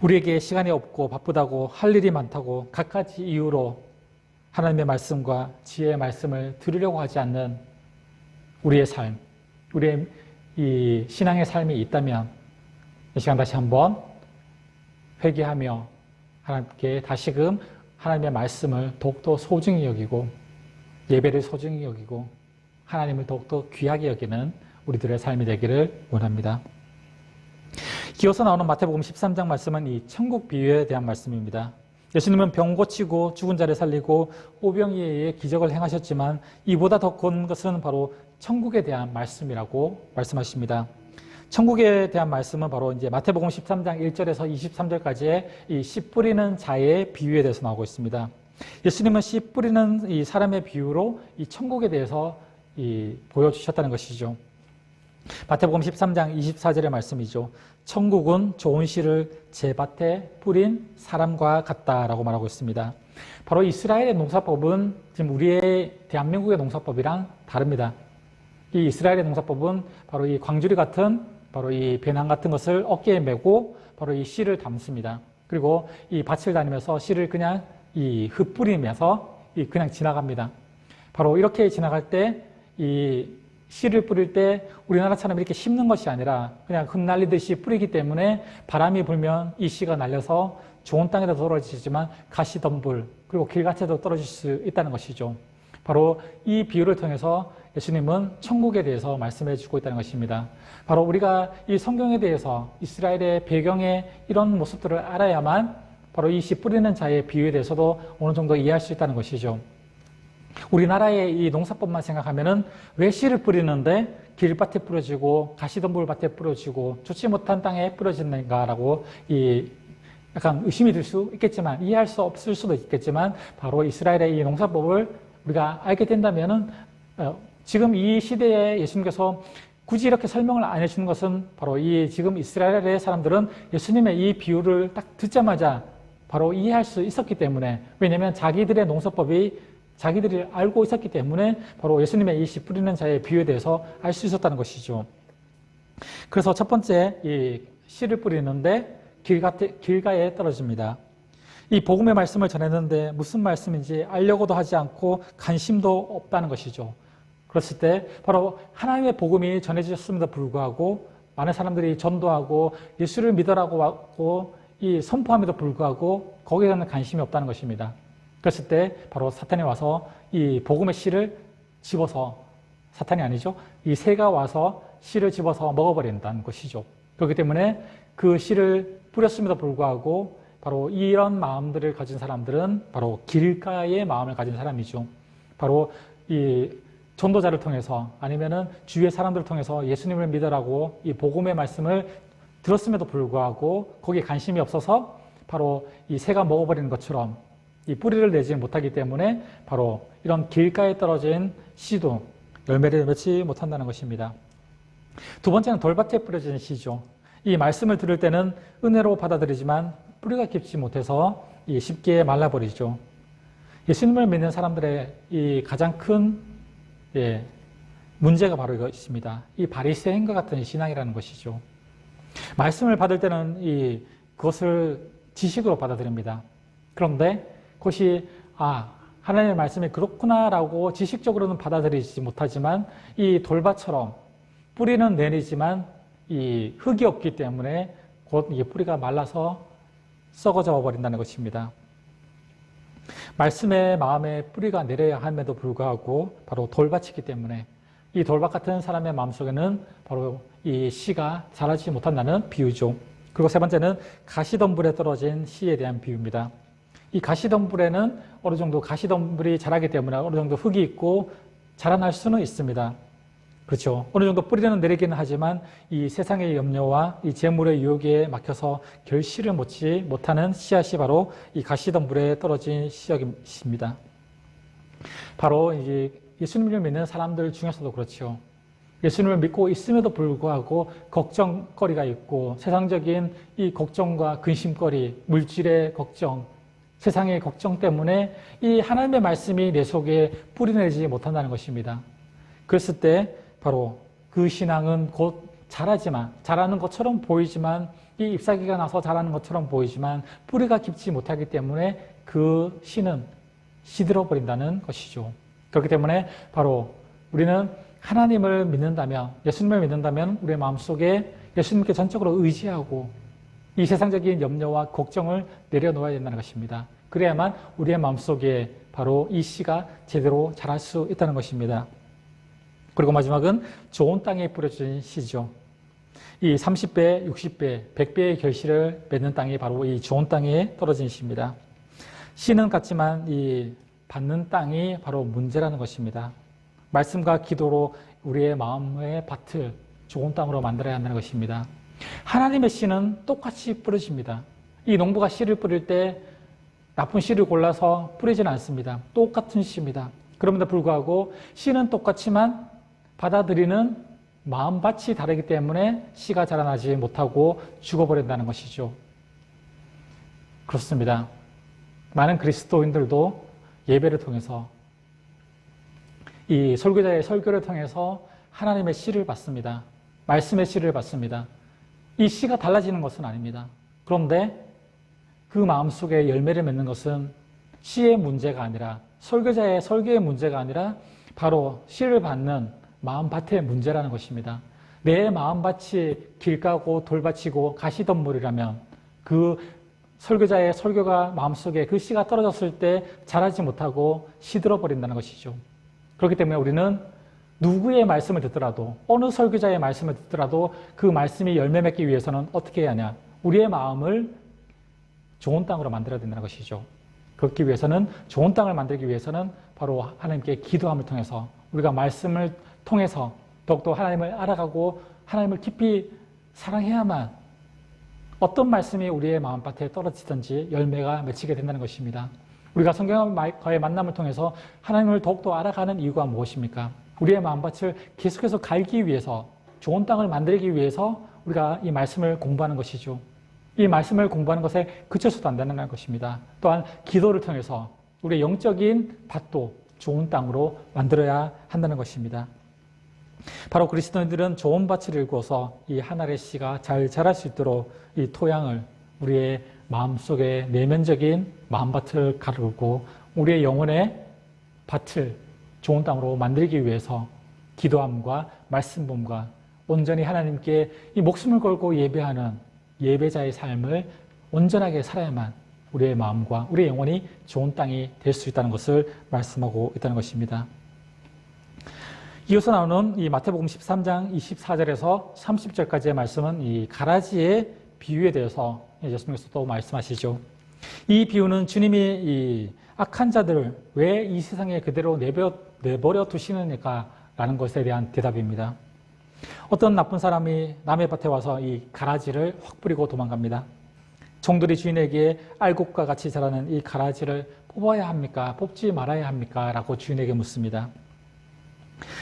우리에게 시간이 없고 바쁘다고 할 일이 많다고 갖가지 이유로 하나님의 말씀과 지혜의 말씀을 들으려고 하지 않는 우리의 삶, 우리의 이 신앙의 삶이 있다면 이 시간 다시 한번 회개하며 하나님께 다시금 하나님의 말씀을 더욱더 소중히 여기고 예배를 소중히 여기고 하나님을 더욱더 귀하게 여기는 우리들의 삶이 되기를 원합니다. 이어서 나오는 마태복음 13장 말씀은 이 천국 비유에 대한 말씀입니다. 예수님은 병 고치고 죽은 자를 살리고 오병이에 의해 기적을 행하셨지만 이보다 더 큰 것은 바로 천국에 대한 말씀이라고 말씀하십니다. 천국에 대한 말씀은 바로 이제 마태복음 13장 1절에서 23절까지의 이 씨 뿌리는 자의 비유에 대해서 나오고 있습니다. 예수님은 씨 뿌리는 이 사람의 비유로 이 천국에 대해서 보여주셨다는 것이죠. 마태복음 13장 24절의 말씀이죠. 천국은 좋은 씨를 제 밭에 뿌린 사람과 같다라고 말하고 있습니다. 바로 이스라엘의 농사법은 지금 우리의 대한민국의 농사법이랑 다릅니다. 이 이스라엘의 농사법은 바로 이 광주리 같은 바로 이 배낭 같은 것을 어깨에 메고 바로 이 씨를 담습니다. 그리고 이 밭을 다니면서 씨를 그냥 흩뿌리면서 그냥 지나갑니다. 바로 이렇게 지나갈 때 이 씨를 뿌릴 때 우리나라처럼 이렇게 심는 것이 아니라 그냥 흩날리듯이 뿌리기 때문에 바람이 불면 이 씨가 날려서 좋은 땅에도 떨어지지만 가시덤불 그리고 길가에도 떨어질 수 있다는 것이죠. 바로 이 비유를 통해서 예수님은 천국에 대해서 말씀해 주고 있다는 것입니다. 바로 우리가 이 성경에 대해서 이스라엘의 배경의 이런 모습들을 알아야만 바로 이 씨 뿌리는 자의 비유에 대해서도 어느 정도 이해할 수 있다는 것이죠. 우리나라의 이 농사법만 생각하면은 왜 씨를 뿌리는데 길밭에 뿌려지고 가시덤불밭에 뿌려지고 좋지 못한 땅에 뿌려지는가라고 약간 의심이 들 수 있겠지만 이해할 수 없을 수도 있겠지만 바로 이스라엘의 이 농사법을 우리가 알게 된다면은 지금 이 시대에 예수님께서 굳이 이렇게 설명을 안 해주는 것은 바로 지금 이스라엘의 사람들은 예수님의 이 비유를 딱 듣자마자 바로 이해할 수 있었기 때문에 왜냐하면 자기들의 농사법이 자기들이 알고 있었기 때문에 바로 예수님의 이 씨 뿌리는 자의 비유에 대해서 알 수 있었다는 것이죠. 그래서 첫 번째 이 씨를 뿌리는데 길가에 떨어집니다. 이 복음의 말씀을 전했는데 무슨 말씀인지 알려고도 하지 않고 관심도 없다는 것이죠. 그랬을 때 바로 하나님의 복음이 전해졌음에도 불구하고 많은 사람들이 전도하고 예수를 믿으라고 하고 선포함에도 불구하고 거기에 대한 관심이 없다는 것입니다. 그랬을 때 바로 사탄이 와서 이 복음의 씨를 집어서 사탄이 아니죠. 이 새가 와서 씨를 집어서 먹어버린다는 것이죠. 그렇기 때문에 그 씨를 뿌렸음에도 불구하고 바로 이런 마음들을 가진 사람들은 바로 길가의 마음을 가진 사람이죠. 바로 이 전도자를 통해서 아니면은 주위의 사람들을 통해서 예수님을 믿으라고 이 복음의 말씀을 들었음에도 불구하고 거기에 관심이 없어서 바로 이 새가 먹어버리는 것처럼 이 뿌리를 내지 못하기 때문에 바로 이런 길가에 떨어진 씨도 열매를 맺지 못한다는 것입니다. 두 번째는 돌밭에 뿌려진 씨죠. 이 말씀을 들을 때는 은혜로 받아들이지만 뿌리가 깊지 못해서 쉽게 말라버리죠. 예수님을 믿는 사람들의 이 가장 큰 문제가 바로 이것입니다. 이 바리새인과 같은 신앙이라는 것이죠. 말씀을 받을 때는 그것을 지식으로 받아들입니다. 그런데 그것이 하나님의 말씀이 그렇구나라고 지식적으로는 받아들이지 못하지만 이 돌밭처럼 뿌리는 내리지만 이 흙이 없기 때문에 곧 뿌리가 말라서 썩어져 버린다는 것입니다. 말씀의 마음에 뿌리가 내려야 함에도 불구하고 바로 돌밭이기 때문에 이 돌밭 같은 사람의 마음속에는 바로 이 씨가 자라지 못한다는 비유죠. 그리고 세 번째는 가시덤불에 떨어진 씨에 대한 비유입니다. 이 가시덤불에는 어느 정도 가시덤불이 자라기 때문에 어느 정도 흙이 있고 자라날 수는 있습니다. 그렇죠. 어느 정도 뿌리는 내리기는 하지만 이 세상의 염려와 이 재물의 유혹에 막혀서 결실을 맺지 못하는 씨앗이 바로 이 가시덤불에 떨어진 씨앗입니다. 바로 이제 예수님을 믿는 사람들 중에서도 그렇죠. 예수님을 믿고 있음에도 불구하고 걱정거리가 있고 세상적인 이 걱정과 근심거리, 물질의 걱정, 세상의 걱정 때문에 이 하나님의 말씀이 내 속에 뿌리내리지 못한다는 것입니다. 그랬을 때 바로 그 신앙은 곧 자라는 것처럼 보이지만 이 잎사귀가 나서 자라는 것처럼 보이지만 뿌리가 깊지 못하기 때문에 그 씨는 시들어 버린다는 것이죠. 그렇기 때문에 바로 우리는 하나님을 믿는다면, 예수님을 믿는다면 우리의 마음속에 예수님께 전적으로 의지하고 이 세상적인 염려와 걱정을 내려놓아야 된다는 것입니다. 그래야만 우리의 마음속에 바로 이 씨가 제대로 자랄 수 있다는 것입니다. 그리고 마지막은 좋은 땅에 뿌려진 씨죠. 이 30배, 60배, 100배의 결실을 맺는 땅이 바로 이 좋은 땅에 떨어진 씨입니다. 씨는 같지만 이 받는 땅이 바로 문제라는 것입니다. 말씀과 기도로 우리의 마음의 밭을 좋은 땅으로 만들어야 한다는 것입니다. 하나님의 씨는 똑같이 뿌려집니다. 이 농부가 씨를 뿌릴 때 나쁜 씨를 골라서 뿌리지는 않습니다. 똑같은 씨입니다. 그럼에도 불구하고 씨는 똑같지만 받아들이는 마음밭이 다르기 때문에 씨가 자라나지 못하고 죽어버린다는 것이죠. 그렇습니다. 많은 그리스도인들도 예배를 통해서 이 설교자의 설교를 통해서 하나님의 씨를 받습니다. 말씀의 씨를 받습니다. 이 씨가 달라지는 것은 아닙니다. 그런데 그 마음속에 열매를 맺는 것은 씨의 문제가 아니라 설교자의 설교의 문제가 아니라 바로 씨를 받는 마음밭의 문제라는 것입니다. 내 마음밭이 길가고 돌밭이고 가시덤불이라면 그 설교자의 설교가 마음속에 그 씨가 떨어졌을 때 자라지 못하고 시들어 버린다는 것이죠. 그렇기 때문에 우리는 누구의 말씀을 듣더라도 어느 설교자의 말씀을 듣더라도 그 말씀이 열매 맺기 위해서는 어떻게 해야 하냐? 우리의 마음을 좋은 땅으로 만들어야 된다는 것이죠. 그렇기 위해서는 좋은 땅을 만들기 위해서는 바로 하나님께 기도함을 통해서 우리가 말씀을 통해서 더욱더 하나님을 알아가고 하나님을 깊이 사랑해야만 어떤 말씀이 우리의 마음밭에 떨어지든지 열매가 맺히게 된다는 것입니다. 우리가 성경과의 만남을 통해서 하나님을 더욱더 알아가는 이유가 무엇입니까? 우리의 마음밭을 계속해서 갈기 위해서 좋은 땅을 만들기 위해서 우리가 이 말씀을 공부하는 것이죠. 이 말씀을 공부하는 것에 그쳐서도 안 된다는 것입니다. 또한 기도를 통해서 우리의 영적인 밭도 좋은 땅으로 만들어야 한다는 것입니다. 바로 그리스도인들은 좋은 밭을 일구어서 이 하늘의 씨가 잘 자랄 수 있도록 이 토양을 우리의 마음속에 내면적인 마음밭을 가르고 우리의 영혼의 밭을 좋은 땅으로 만들기 위해서 기도함과 말씀봄과 온전히 하나님께 이 목숨을 걸고 예배하는 예배자의 삶을 온전하게 살아야만 우리의 마음과 우리의 영혼이 좋은 땅이 될 수 있다는 것을 말씀하고 있다는 것입니다. 이어서 나오는 이 마태복음 13장 24절에서 30절까지의 말씀은 이 가라지의 비유에 대해서 예수님께서 또 말씀하시죠. 이 비유는 주님이 이 악한 자들을 왜 이 세상에 그대로 내버려 두시느냐라는 것에 대한 대답입니다. 어떤 나쁜 사람이 남의 밭에 와서 이 가라지를 확 뿌리고 도망갑니다. 종들이 주인에게 알곡과 같이 자라는 이 가라지를 뽑아야 합니까? 뽑지 말아야 합니까? 라고 주인에게 묻습니다.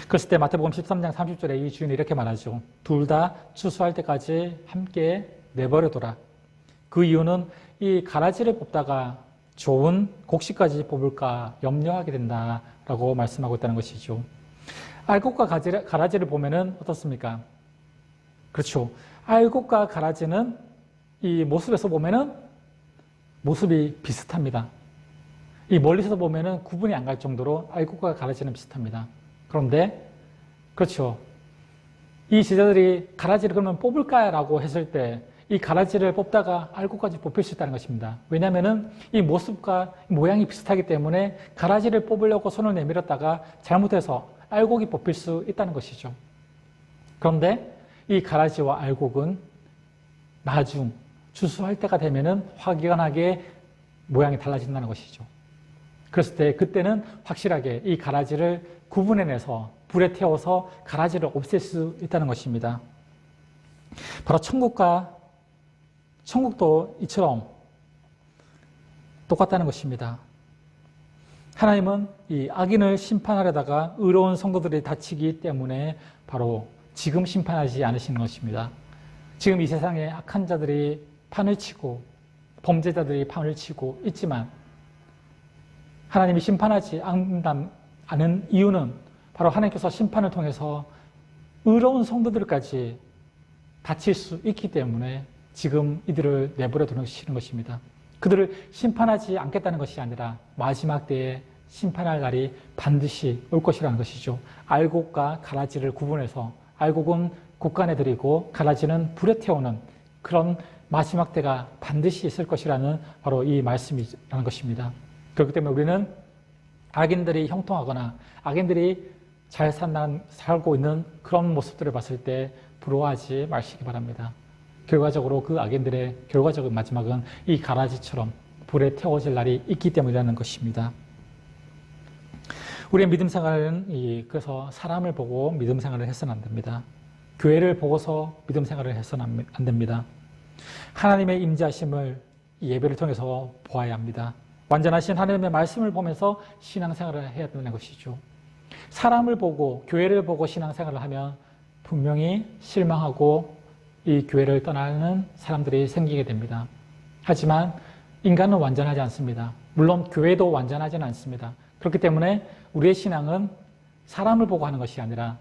그랬을 때 마태복음 13장 30절에 이 주인이 이렇게 말하죠. 둘 다 추수할 때까지 함께 내버려둬라. 그 이유는 이 가라지를 뽑다가 좋은 곡식까지 뽑을까 염려하게 된다라고 말씀하고 있다는 것이죠. 알곡과 가라지를 보면은 어떻습니까? 그렇죠. 알곡과 가라지는 이 모습에서 보면은 모습이 비슷합니다. 이 멀리서 보면은 구분이 안 갈 정도로 알곡과 가라지는 비슷합니다. 그런데 그렇죠. 이 제자들이 가라지를 그러면 뽑을까라고 했을 때 이 가라지를 뽑다가 알곡까지 뽑힐 수 있다는 것입니다. 왜냐하면은 이 모습과 모양이 비슷하기 때문에 가라지를 뽑으려고 손을 내밀었다가 잘못해서 알곡이 뽑힐 수 있다는 것이죠. 그런데 이 가라지와 알곡은 나중 추수할 때가 되면은 확연하게 모양이 달라진다는 것이죠. 그랬을 때 그때는 확실하게 이 가라지를 구분해내서 불에 태워서 가라지를 없앨 수 있다는 것입니다. 바로 천국도 이처럼 똑같다는 것입니다. 하나님은 이 악인을 심판하려다가 의로운 성도들이 다치기 때문에 바로 지금 심판하지 않으시는 것입니다. 지금 이 세상에 악한 자들이 판을 치고 범죄자들이 판을 치고 있지만 하나님이 심판하지 않은 이유는 바로 하나님께서 심판을 통해서 의로운 성도들까지 다칠 수 있기 때문에 지금 이들을 내버려 두시는 것입니다. 그들을 심판하지 않겠다는 것이 아니라 마지막 때에 심판할 날이 반드시 올 것이라는 것이죠. 알곡과 가라지를 구분해서 알곡은 곡간에 들이고 가라지는 불에 태우는 그런 마지막 때가 반드시 있을 것이라는 바로 이 말씀이라는 것입니다. 그렇기 때문에 우리는 악인들이 형통하거나 악인들이 잘 살고 있는 그런 모습들을 봤을 때 부러워하지 마시기 바랍니다. 결과적으로 그 악인들의 결과적인 마지막은 이 가라지처럼 불에 태워질 날이 있기 때문이라는 것입니다. 우리의 믿음 생활은 그래서 사람을 보고 믿음 생활을 해서는 안 됩니다. 교회를 보고서 믿음 생활을 해서는 안 됩니다. 하나님의 임재하심을 예배를 통해서 보아야 합니다. 완전하신 하나님의 말씀을 보면서 신앙생활을 해야 되는 것이죠. 사람을 보고 교회를 보고 신앙생활을 하면 분명히 실망하고 이 교회를 떠나는 사람들이 생기게 됩니다. 하지만 인간은 완전하지 않습니다. 물론 교회도 완전하지는 않습니다. 그렇기 때문에 우리의 신앙은 사람을 보고 하는 것이 아니라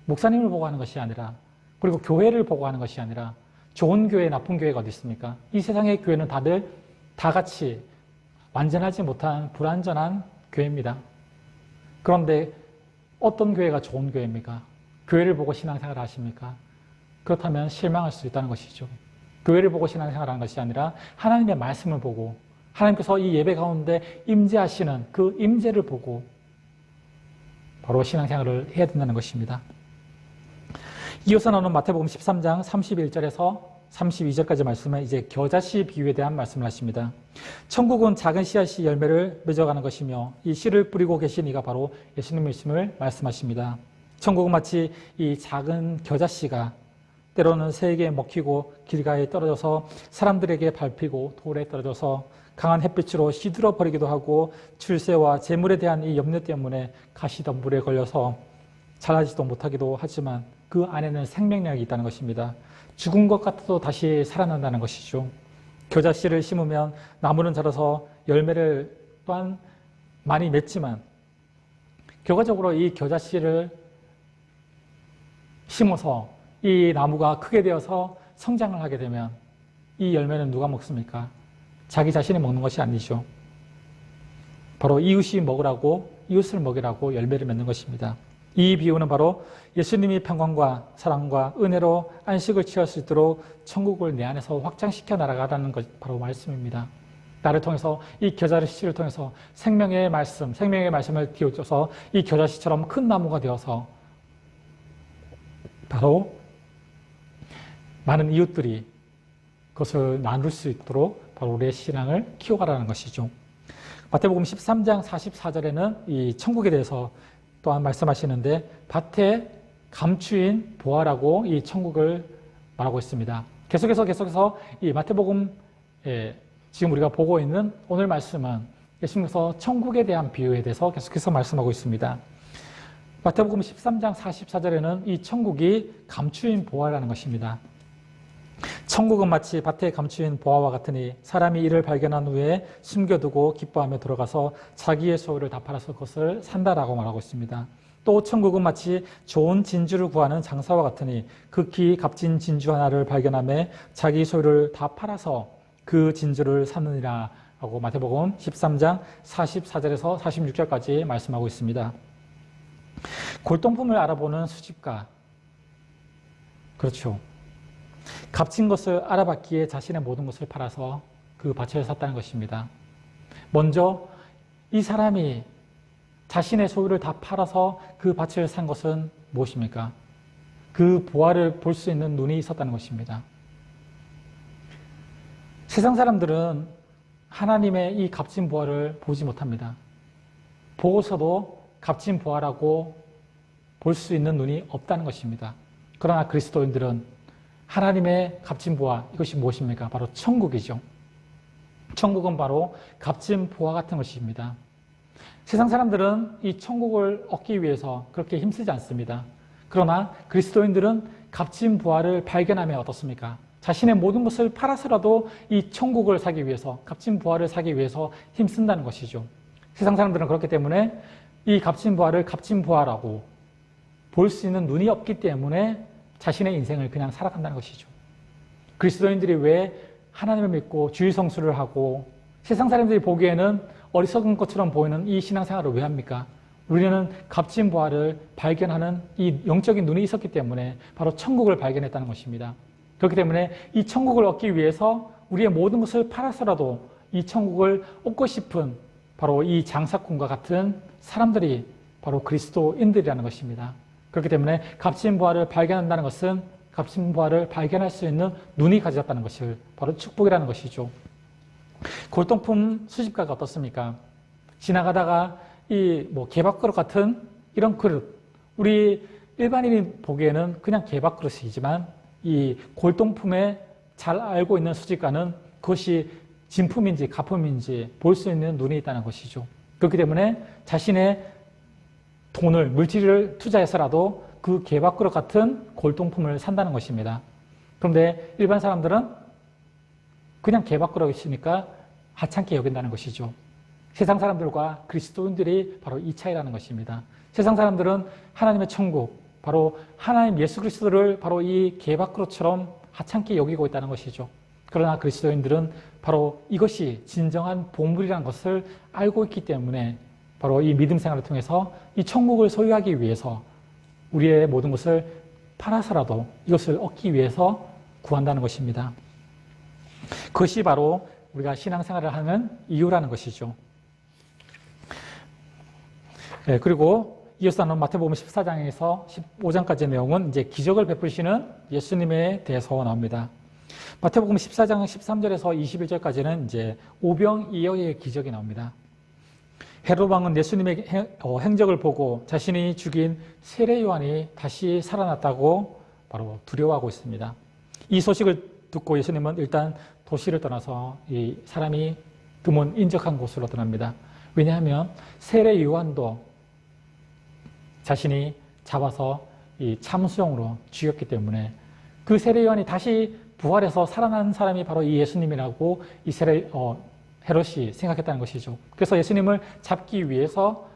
목사님을 보고 하는 것이 아니라 그리고 교회를 보고 하는 것이 아니라 좋은 교회, 나쁜 교회가 어디 있습니까? 이 세상의 교회는 다들 다 같이 완전하지 못한 불완전한 교회입니다. 그런데 어떤 교회가 좋은 교회입니까? 교회를 보고 신앙생활을 하십니까? 그렇다면 실망할 수 있다는 것이죠. 교회를 보고 신앙생활을 하는 것이 아니라 하나님의 말씀을 보고 하나님께서 이 예배 가운데 임재하시는 그 임재를 보고 바로 신앙생활을 해야 된다는 것입니다. 이어서 나오는 마태복음 13장 31절에서 32절까지 말씀은 이제 겨자씨 비유에 대한 말씀을 하십니다. 천국은 작은 씨앗이 열매를 맺어가는 것이며 이 씨를 뿌리고 계신 이가 바로 예수님이심을 말씀하십니다. 천국은 마치 이 작은 겨자씨가 때로는 새에게 먹히고 길가에 떨어져서 사람들에게 밟히고 돌에 떨어져서 강한 햇빛으로 시들어 버리기도 하고 출세와 재물에 대한 이 염려 때문에 가시덤불에 걸려서 자라지도 못하기도 하지만 그 안에는 생명력이 있다는 것입니다. 죽은 것 같아도 다시 살아난다는 것이죠. 겨자씨를 심으면 나무는 자라서 열매를 또한 많이 맺지만 결과적으로 이 겨자씨를 심어서 이 나무가 크게 되어서 성장을 하게 되면 이 열매는 누가 먹습니까? 자기 자신이 먹는 것이 아니죠. 바로 이웃이 먹으라고, 이웃을 먹이라고 열매를 맺는 것입니다. 이 비유는 바로 예수님이 평강과 사랑과 은혜로 안식을 취할 수 있도록 천국을 내 안에서 확장시켜 나가라는 것, 바로 말씀입니다. 나를 통해서 이 겨자씨를 통해서 생명의 말씀을 띄워줘서 이 겨자씨처럼 큰 나무가 되어서 바로 많은 이웃들이 그것을 나눌 수 있도록 바로 우리의 신앙을 키워가라는 것이죠. 마태복음 13장 44절에는 이 천국에 대해서 또한 말씀하시는데 밭에 감추인 보화라고 이 천국을 말하고 있습니다. 계속해서 이 마태복음 지금 우리가 보고 있는 오늘 말씀은 예수님께서 천국에 대한 비유에 대해서 계속해서 말씀하고 있습니다. 마태복음 13장 44절에는 이 천국이 감추인 보화라는 것입니다. 천국은 마치 밭에 감추인 보화와 같으니 사람이 이를 발견한 후에 숨겨두고 기뻐하며 들어가서 자기의 소유를 다 팔아서 그것을 산다라고 말하고 있습니다. 또 천국은 마치 좋은 진주를 구하는 장사와 같으니 극히 값진 진주 하나를 발견하며 자기 소유를 다 팔아서 그 진주를 사느니라 라고 마태복음 13장 44절에서 46절까지 말씀하고 있습니다. 골동품을 알아보는 수집가, 그렇죠. 값진 것을 알아봤기에 자신의 모든 것을 팔아서 그 밭을 샀다는 것입니다. 먼저 이 사람이 자신의 소유를 다 팔아서 그 밭을 산 것은 무엇입니까? 그 보화를 볼 수 있는 눈이 있었다는 것입니다. 세상 사람들은 하나님의 이 값진 보화를 보지 못합니다. 보고서도 값진 부활하고 볼 수 있는 눈이 없다는 것입니다. 그러나 그리스도인들은 하나님의 값진 부활, 이것이 무엇입니까? 바로 천국이죠. 천국은 바로 값진 부활 같은 것입니다. 세상 사람들은 이 천국을 얻기 위해서 그렇게 힘쓰지 않습니다. 그러나 그리스도인들은 값진 부활을 발견하면 어떻습니까? 자신의 모든 것을 팔아서라도 이 천국을 사기 위해서, 값진 부활을 사기 위해서 힘쓴다는 것이죠. 세상 사람들은 그렇기 때문에 이 값진 부활을 값진 부활하고 볼 수 있는 눈이 없기 때문에 자신의 인생을 그냥 살아간다는 것이죠. 그리스도인들이 왜 하나님을 믿고 주일 성수를 하고 세상 사람들이 보기에는 어리석은 것처럼 보이는 이 신앙생활을 왜 합니까? 우리는 값진 부활을 발견하는 이 영적인 눈이 있었기 때문에 바로 천국을 발견했다는 것입니다. 그렇기 때문에 이 천국을 얻기 위해서 우리의 모든 것을 팔아서라도 이 천국을 얻고 싶은 바로 이 장사꾼과 같은 사람들이 바로 그리스도인들이라는 것입니다. 그렇기 때문에 값진 부활을 발견한다는 것은 값진 부활을 발견할 수 있는 눈이 가졌다는 것을 바로 축복이라는 것이죠. 골동품 수집가가 어떻습니까? 지나가다가 이 개밥그릇 같은 이런 그릇, 우리 일반인이 보기에는 그냥 개밥그릇이지만 이 골동품에 잘 알고 있는 수집가는 그것이 진품인지 가품인지 볼 수 있는 눈이 있다는 것이죠. 그렇기 때문에 자신의 돈을, 물질을 투자해서라도 그 개밥그릇 같은 골동품을 산다는 것입니다. 그런데 일반 사람들은 그냥 개밥그릇이니까 하찮게 여긴다는 것이죠. 세상 사람들과 그리스도인들이 바로 이 차이라는 것입니다. 세상 사람들은 하나님의 천국, 바로 하나님 예수 그리스도를 바로 이 개밥그릇처럼 하찮게 여기고 있다는 것이죠. 그러나 그리스도인들은 바로 이것이 진정한 보물이라는 것을 알고 있기 때문에 바로 이 믿음 생활을 통해서 이 천국을 소유하기 위해서 우리의 모든 것을 팔아서라도 이것을 얻기 위해서 구한다는 것입니다. 그것이 바로 우리가 신앙생활을 하는 이유라는 것이죠. 네, 그리고 이어서 나눈 마태복음 14장에서 15장까지의 내용은 이제 기적을 베푸시는 예수님에 대해서 나옵니다. 마태복음 14장 13절에서 21절까지는 이제 오병이어의 기적이 나옵니다. 헤롯 왕은 예수님의 행적을 보고 자신이 죽인 세례 요한이 다시 살아났다고 바로 두려워하고 있습니다. 이 소식을 듣고 예수님은 일단 도시를 떠나서 이 사람이 드문 인적한 곳으로 떠납니다. 왜냐하면 세례 요한도 자신이 잡아서 이 참수형으로 죽였기 때문에 그 세례 요한이 다시 부활해서 살아난 사람이 바로 이 예수님이라고 이 헤롯이 생각했다는 것이죠. 그래서 예수님을 잡기 위해서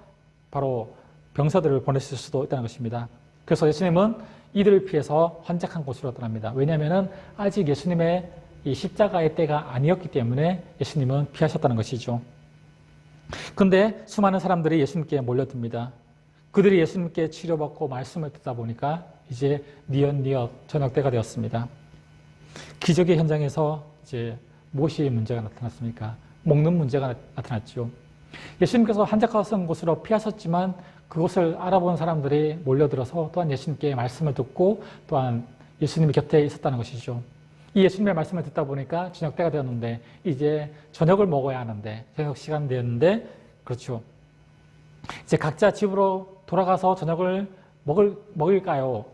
바로 병사들을 보냈을 수도 있다는 것입니다. 그래서 예수님은 이들을 피해서 환작한 곳으로 떠납니다. 왜냐하면 아직 예수님의 이 십자가의 때가 아니었기 때문에 예수님은 피하셨다는 것이죠. 그런데 수많은 사람들이 예수님께 몰려듭니다. 그들이 예수님께 치료받고 말씀을 듣다 보니까 이제 뉘엿뉘엿 저녁 때가 되었습니다. 기적의 현장에서 이제 무엇이 문제가 나타났습니까? 먹는 문제가 나타났죠. 예수님께서 한적한 곳으로 피하셨지만 그것을 알아본 사람들이 몰려들어서 또한 예수님께 말씀을 듣고 또한 예수님 곁에 있었다는 것이죠. 이 예수님의 말씀을 듣다 보니까 저녁 때가 되었는데 이제 저녁을 먹어야 하는데 저녁 시간 되었는데 그렇죠. 이제 각자 집으로 돌아가서 저녁을 먹을까요?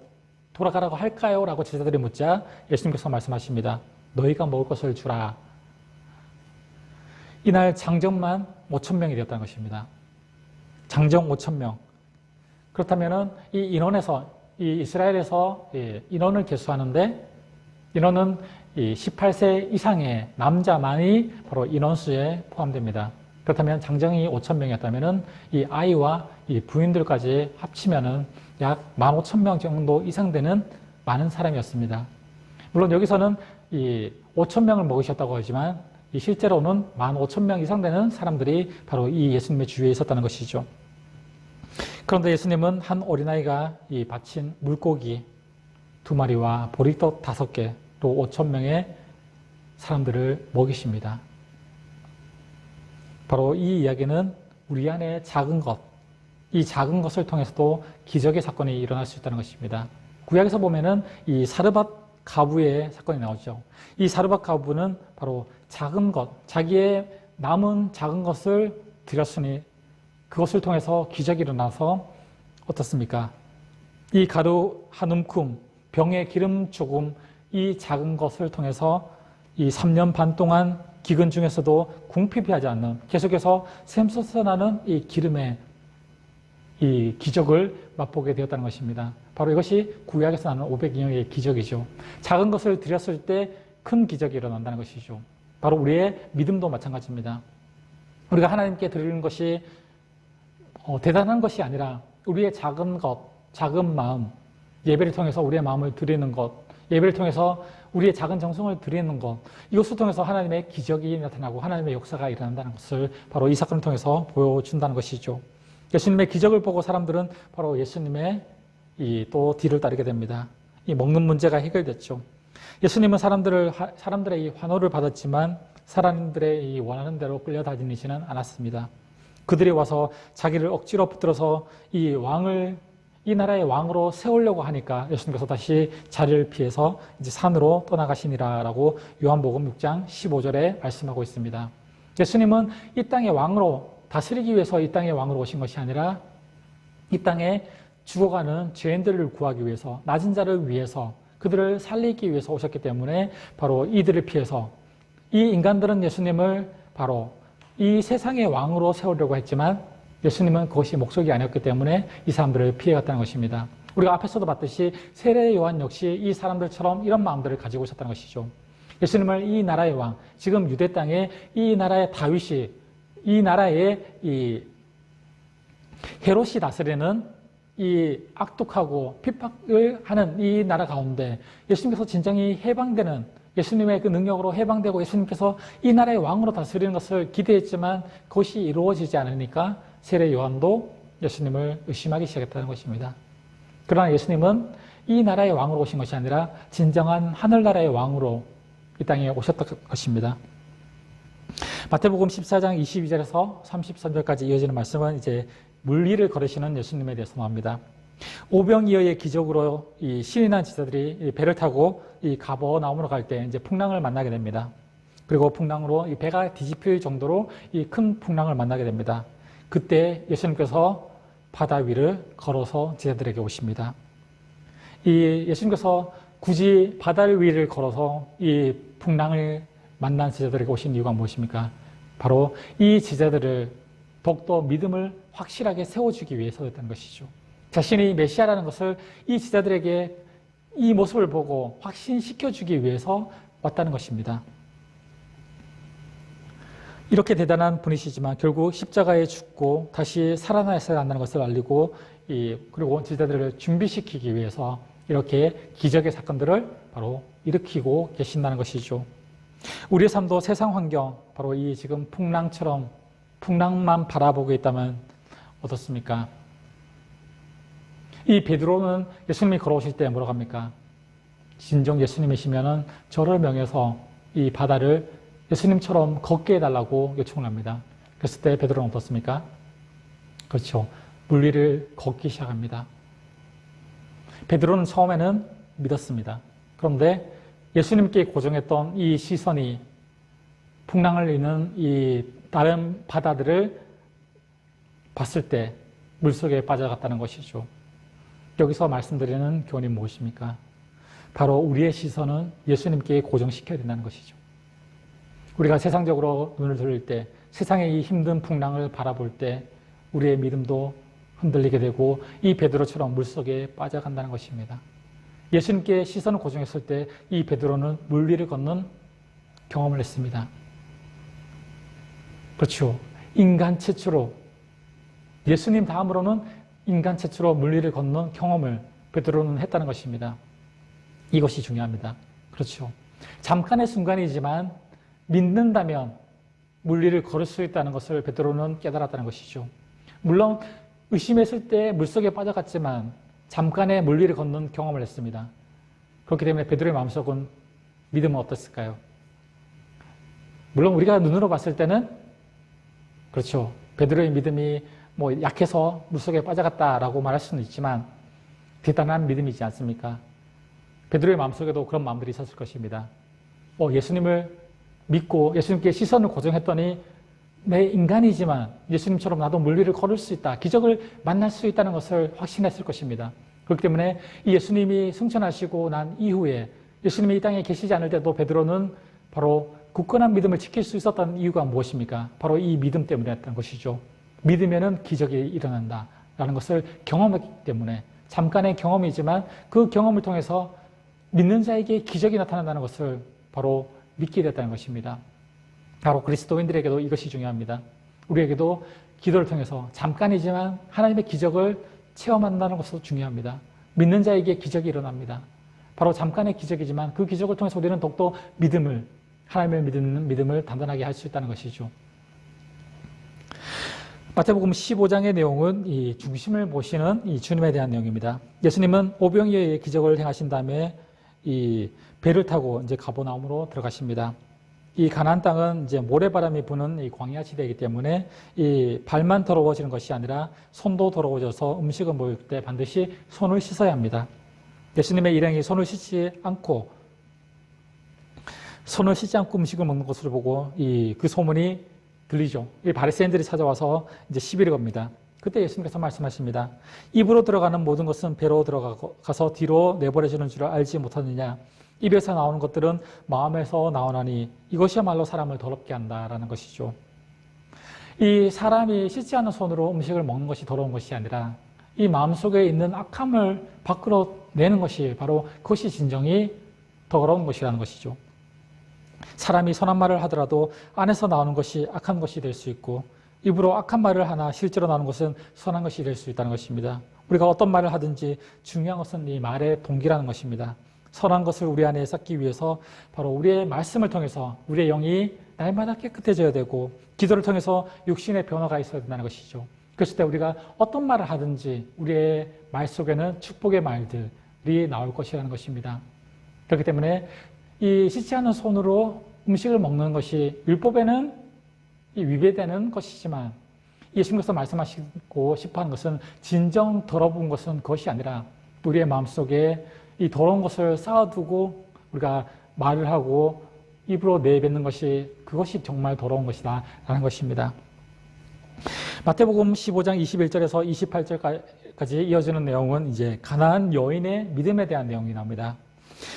돌아가라고 할까요? 라고 제자들이 묻자 예수님께서 말씀하십니다. 너희가 먹을 것을 주라. 이날 장정만 5,000명이 되었다는 것입니다. 장정 5,000명. 그렇다면은 이 인원에서 이 이스라엘에서 인원을 계수하는데 인원은 이 18세 이상의 남자만이 바로 인원수에 포함됩니다. 그렇다면 장정이 5,000명이었다면은 이 아이와 이 부인들까지 합치면은 약 15,000명 정도 이상 되는 많은 사람이었습니다. 물론 여기서는 이 5,000명을 먹으셨다고 하지만 이 실제로는 15,000명 이상 되는 사람들이 바로 이 예수님의 주위에 있었다는 것이죠. 그런데 예수님은 한 어린아이가 이 바친 물고기 2마리와 보리떡 5개로 5,000명의 사람들을 먹이십니다. 바로 이 이야기는 우리 안에 작은 것, 이 작은 것을 통해서도 기적의 사건이 일어날 수 있다는 것입니다. 구약에서 보면은 이 사르밧 가부의 사건이 나오죠. 이 사르밧 가부는 바로 작은 것, 자기의 남은 작은 것을 드렸으니 그것을 통해서 기적이 일어나서 어떻습니까? 이 가루 한 움큼, 병에 기름 조금, 이 작은 것을 통해서 이 3년 반 동안 기근 중에서도 궁핍해하지 않는, 계속해서 샘솟아나는 이 기름의 이 기적을 맛보게 되었다는 것입니다. 바로 이것이 구약에서 나는 500인형의 기적이죠. 작은 것을 드렸을 때 큰 기적이 일어난다는 것이죠. 바로 우리의 믿음도 마찬가지입니다. 우리가 하나님께 드리는 것이 대단한 것이 아니라 우리의 작은 것, 작은 마음, 예배를 통해서 우리의 마음을 드리는 것, 예배를 통해서 우리의 작은 정성을 드리는 것, 이것을 통해서 하나님의 기적이 나타나고 하나님의 역사가 일어난다는 것을 바로 이 사건을 통해서 보여준다는 것이죠. 예수님의 기적을 보고 사람들은 바로 예수님의 또 뒤를 따르게 됩니다. 이 먹는 문제가 해결됐죠. 예수님은 사람들의 이 환호를 받았지만 사람들의 이 원하는 대로 끌려다니지는 않았습니다. 그들이 와서 자기를 억지로 붙들어서 이 나라의 왕으로 세우려고 하니까 예수님께서 다시 자리를 피해서 이제 산으로 떠나가시니라라고 요한복음 6장 15절에 말씀하고 있습니다. 예수님은 이 땅의 왕으로 다스리기 위해서 이 땅의 왕으로 오신 것이 아니라 이 땅에 죽어가는 죄인들을 구하기 위해서, 낮은 자를 위해서, 그들을 살리기 위해서 오셨기 때문에 바로 이들을 피해서, 이 인간들은 예수님을 바로 이 세상의 왕으로 세우려고 했지만 예수님은 그것이 목적이 아니었기 때문에 이 사람들을 피해갔다는 것입니다. 우리가 앞에서도 봤듯이 세례 요한 역시 이 사람들처럼 이런 마음들을 가지고 있었다는 것이죠. 예수님을 이 나라의 왕, 지금 유대 땅에 이 나라의 다윗이, 이 나라의 이 헤롯이 다스리는 이 악독하고 핍박을 하는 이 나라 가운데 예수님께서 진정히 해방되는, 예수님의 그 능력으로 해방되고 예수님께서 이 나라의 왕으로 다스리는 것을 기대했지만 그것이 이루어지지 않으니까 세례 요한도 예수님을 의심하기 시작했다는 것입니다. 그러나 예수님은 이 나라의 왕으로 오신 것이 아니라 진정한 하늘나라의 왕으로 이 땅에 오셨던 것입니다. 마태복음 14장 22절에서 33절까지 이어지는 말씀은 이제 물 위를 걸으시는 예수님에 대해서 나옵니다. 오병이어의 기적으로 이 신이 난 제자들이 배를 타고 이 가버나움으로 갈 때 이제 풍랑을 만나게 됩니다. 그리고 풍랑으로 이 배가 뒤집힐 정도로 이 큰 풍랑을 만나게 됩니다. 그때 예수님께서 바다 위를 걸어서 제자들에게 오십니다. 이 예수님께서 굳이 바다 위를 걸어서 이 풍랑을 만난 제자들에게 오신 이유가 무엇입니까? 바로 이 제자들을 더욱더 믿음을 확실하게 세워주기 위해서였다는 것이죠. 자신이 메시아라는 것을 이 제자들에게 이 모습을 보고 확신시켜주기 위해서 왔다는 것입니다. 이렇게 대단한 분이시지만 결국 십자가에 죽고 다시 살아나셔야 한다는 것을 알리고 그리고 제자들을 준비시키기 위해서 이렇게 기적의 사건들을 바로 일으키고 계신다는 것이죠. 우리의 삶도 세상 환경, 바로 이 지금 풍랑처럼 풍랑만 바라보고 있다면 어떻습니까? 이 베드로는 예수님이 걸어오실 때 뭐라고 합니까? 진정 예수님이시면은 저를 명해서 이 바다를 예수님처럼 걷게 해달라고 요청을 합니다. 그랬을 때 베드로는 어떻습니까? 그렇죠. 물 위를 걷기 시작합니다. 베드로는 처음에는 믿었습니다. 그런데 예수님께 고정했던 이 시선이 풍랑을 이는 이 다른 바다들을 봤을 때 물속에 빠져갔다는 것이죠. 여기서 말씀드리는 교훈이 무엇입니까? 바로 우리의 시선은 예수님께 고정시켜야 된다는 것이죠. 우리가 세상적으로 눈을 돌릴 때, 세상의 이 힘든 풍랑을 바라볼 때 우리의 믿음도 흔들리게 되고 이 베드로처럼 물속에 빠져간다는 것입니다. 예수님께 시선을 고정했을 때 이 베드로는 물 위를 걷는 경험을 했습니다. 그렇죠. 인간 최초로, 예수님 다음으로는 인간 최초로 물 위를 걷는 경험을 베드로는 했다는 것입니다. 이것이 중요합니다. 그렇죠. 잠깐의 순간이지만 믿는다면 물 위를 걸을 수 있다는 것을 베드로는 깨달았다는 것이죠. 물론 의심했을 때 물속에 빠져갔지만 잠깐의 물 위를 걷는 경험을 했습니다. 그렇기 때문에 베드로의 마음속은 믿음은 어땠을까요? 물론 우리가 눈으로 봤을 때는 그렇죠. 베드로의 믿음이 뭐 약해서 물속에 빠져갔다라고 말할 수는 있지만 대단한 믿음이지 않습니까? 베드로의 마음속에도 그런 마음들이 있었을 것입니다. 예수님을 믿고 예수님께 시선을 고정했더니 내 인간이지만 예수님처럼 나도 물 위를 걸을 수 있다. 기적을 만날 수 있다는 것을 확신했을 것입니다. 그렇기 때문에 이 예수님이 승천하시고 난 이후에 예수님이 이 땅에 계시지 않을 때도 베드로는 바로 굳건한 믿음을 지킬 수 있었던 이유가 무엇입니까? 바로 이 믿음 때문이었던 것이죠. 믿으면은 기적이 일어난다라는 것을 경험했기 때문에 잠깐의 경험이지만 그 경험을 통해서 믿는 자에게 기적이 나타난다는 것을 바로 믿게 됐다는 것입니다. 바로 그리스도인들에게도 이것이 중요합니다. 우리에게도 기도를 통해서 잠깐이지만 하나님의 기적을 체험한다는 것도 중요합니다. 믿는 자에게 기적이 일어납니다. 바로 잠깐의 기적이지만 그 기적을 통해서 우리는 더욱더 하나님을 믿는 믿음을 단단하게 할 수 있다는 것이죠. 마태복음 15장의 내용은 이 중심을 보시는 이 주님에 대한 내용입니다. 예수님은 오병이어의 기적을 행하신 다음에 이 배를 타고 이제 가버나움으로 들어가십니다. 이 가나안 땅은 이제 모래바람이 부는 이 광야 지대이기 때문에 이 발만 더러워지는 것이 아니라 손도 더러워져서 음식을 먹을 때 반드시 손을 씻어야 합니다. 예수님의 일행이 손을 씻지 않고 음식을 먹는 것을 보고 그 소문이 들리죠. 이 바리새인들이 찾아와서 이제 시비를 겁니다. 그때 예수님께서 말씀하십니다. 입으로 들어가는 모든 것은 배로 들어가서 뒤로 내버려지는 줄을 알지 못하느냐. 입에서 나오는 것들은 마음에서 나오나니 이것이야말로 사람을 더럽게 한다라는 것이죠. 이 사람이 씻지 않은 손으로 음식을 먹는 것이 더러운 것이 아니라 이 마음속에 있는 악함을 밖으로 내는 것이 바로 그것이 진정이 더러운 것이라는 것이죠. 사람이 선한 말을 하더라도 안에서 나오는 것이 악한 것이 될 수 있고 입으로 악한 말을 하나 실제로 나오는 것은 선한 것이 될 수 있다는 것입니다. 우리가 어떤 말을 하든지 중요한 것은 이 말의 동기라는 것입니다. 선한 것을 우리 안에 쌓기 위해서 바로 우리의 말씀을 통해서 우리의 영이 날마다 깨끗해져야 되고 기도를 통해서 육신의 변화가 있어야 된다는 것이죠. 그랬을 때 우리가 어떤 말을 하든지 우리의 말 속에는 축복의 말들이 나올 것이라는 것입니다. 그렇기 때문에 이 씻지 않은 손으로 음식을 먹는 것이 율법에는 위배되는 것이지만 예수님께서 말씀하시고 싶어하는 것은 진정 더러운 것은 그것이 아니라 우리의 마음속에 이 더러운 것을 쌓아두고 우리가 말을 하고 입으로 내뱉는 것이 그것이 정말 더러운 것이다 라는 것입니다. 마태복음 15장 21절에서 28절까지 이어지는 내용은 이제 가나안 여인의 믿음에 대한 내용이 나옵니다.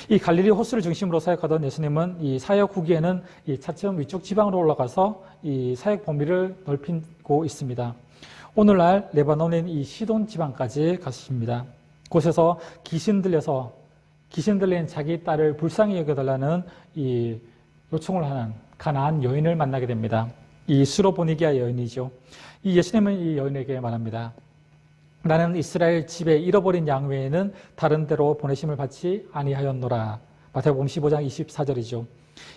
이 갈릴리 호수를 중심으로 사역하던 예수님은 이 사역 후기에는 이 차츰 위쪽 지방으로 올라가서 이 사역 범위를 넓히고 있습니다. 오늘날 레바논인 이 시돈 지방까지 가십니다. 곳에서 귀신 들린 자기 딸을 불쌍히 여겨달라는 이 요청을 하는 가나안 여인을 만나게 됩니다. 이 수로보니기아 여인이죠. 이 예수님은 이 여인에게 말합니다. 나는 이스라엘 집에 잃어버린 양 외에는 다른 데로 보내심을 받지 아니하였노라. 마태복음 15장 24절이죠.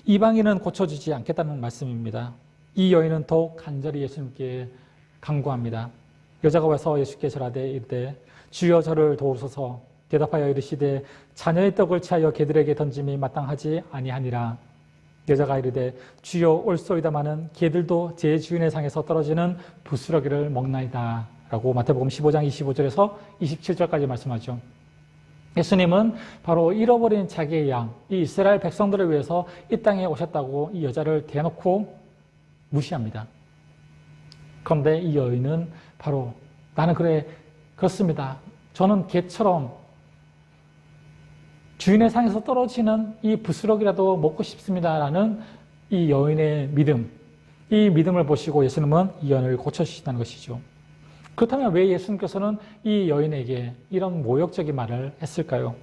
이방인은 고쳐주지 않겠다는 말씀입니다. 이 여인은 더욱 간절히 예수님께 간구합니다. 여자가 와서 예수께 절하되 이르되 주여 저를 도우소서. 대답하여 이르시되 자녀의 떡을 취하여 개들에게 던짐이 마땅하지 아니하니라. 여자가 이르되 주여 올소이다마는 개들도 제 주인의 상에서 떨어지는 부스러기를 먹나이다 라고 마태복음 15장 25절에서 27절까지 말씀하죠. 예수님은 바로 잃어버린 자기의 양, 이 이스라엘 백성들을 위해서 이 땅에 오셨다고 이 여자를 대놓고 무시합니다. 그런데 이 여인은 바로 나는 그렇습니다. 저는 개처럼 주인의 상에서 떨어지는 이 부스러기라도 먹고 싶습니다라는 이 여인의 믿음, 이 믿음을 보시고 예수님은 이 여인을 고쳐주신다는 것이죠. 그렇다면 왜 예수님께서는 이 여인에게 이런 모욕적인 말을 했을까요?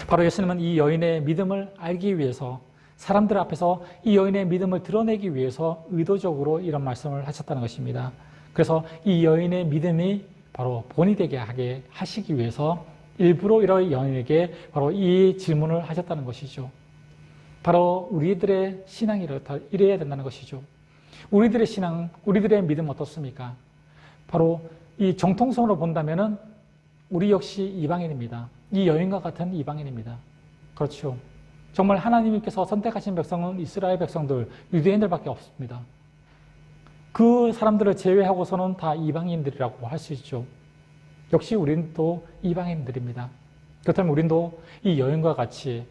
바로 예수님은 이 여인의 믿음을 알기 위해서 사람들 앞에서 이 여인의 믿음을 드러내기 위해서 의도적으로 이런 말씀을 하셨다는 것입니다. 그래서 이 여인의 믿음이 바로 본이 되게 하게 하시기 위해서 일부러 이런 여인에게 바로 이 질문을 하셨다는 것이죠. 바로 우리들의 신앙이 이래야 된다는 것이죠. 우리들의 신앙, 우리들의 믿음 어떻습니까? 바로 이 정통성으로 본다면은 우리 역시 이방인입니다. 이 여인과 같은 이방인입니다. 그렇죠. 정말 하나님께서 선택하신 백성은 이스라엘 백성들, 유대인들밖에 없습니다. 그 사람들을 제외하고서는 다 이방인들이라고 할 수 있죠. 역시 우리는 또 이방인들입니다. 그렇다면 우리도 이 여인과 같이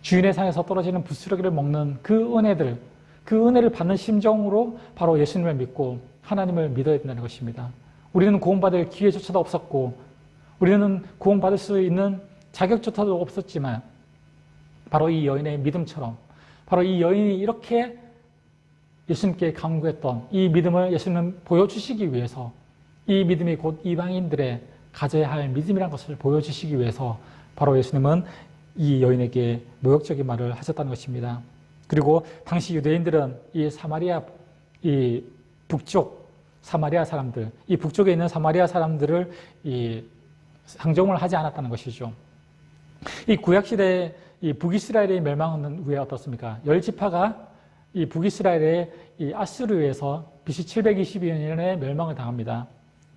주인의 상에서 떨어지는 부스러기를 먹는 그 은혜들, 그 은혜를 받는 심정으로 바로 예수님을 믿고 하나님을 믿어야 된다는 것입니다. 우리는 구원받을 기회조차도 없었고 우리는 구원받을 수 있는 자격조차도 없었지만 바로 이 여인의 믿음처럼 바로 이 여인이 이렇게 예수님께 간구했던 이 믿음을 예수님은 보여주시기 위해서 이 믿음이 곧 이방인들의 가져야 할 믿음이라는 것을 보여주시기 위해서 바로 예수님은 이 여인에게 모욕적인 말을 하셨다는 것입니다. 그리고 당시 유대인들은 이 사마리아, 이 북쪽 사마리아 사람들, 이 북쪽에 있는 사마리아 사람들을 이 상종을 하지 않았다는 것이죠. 이 구약시대에 이 북이스라엘의 멸망은 후에 어떻습니까? 10지파가 이 북이스라엘의 이 아수르에서 BC 722년에 멸망을 당합니다.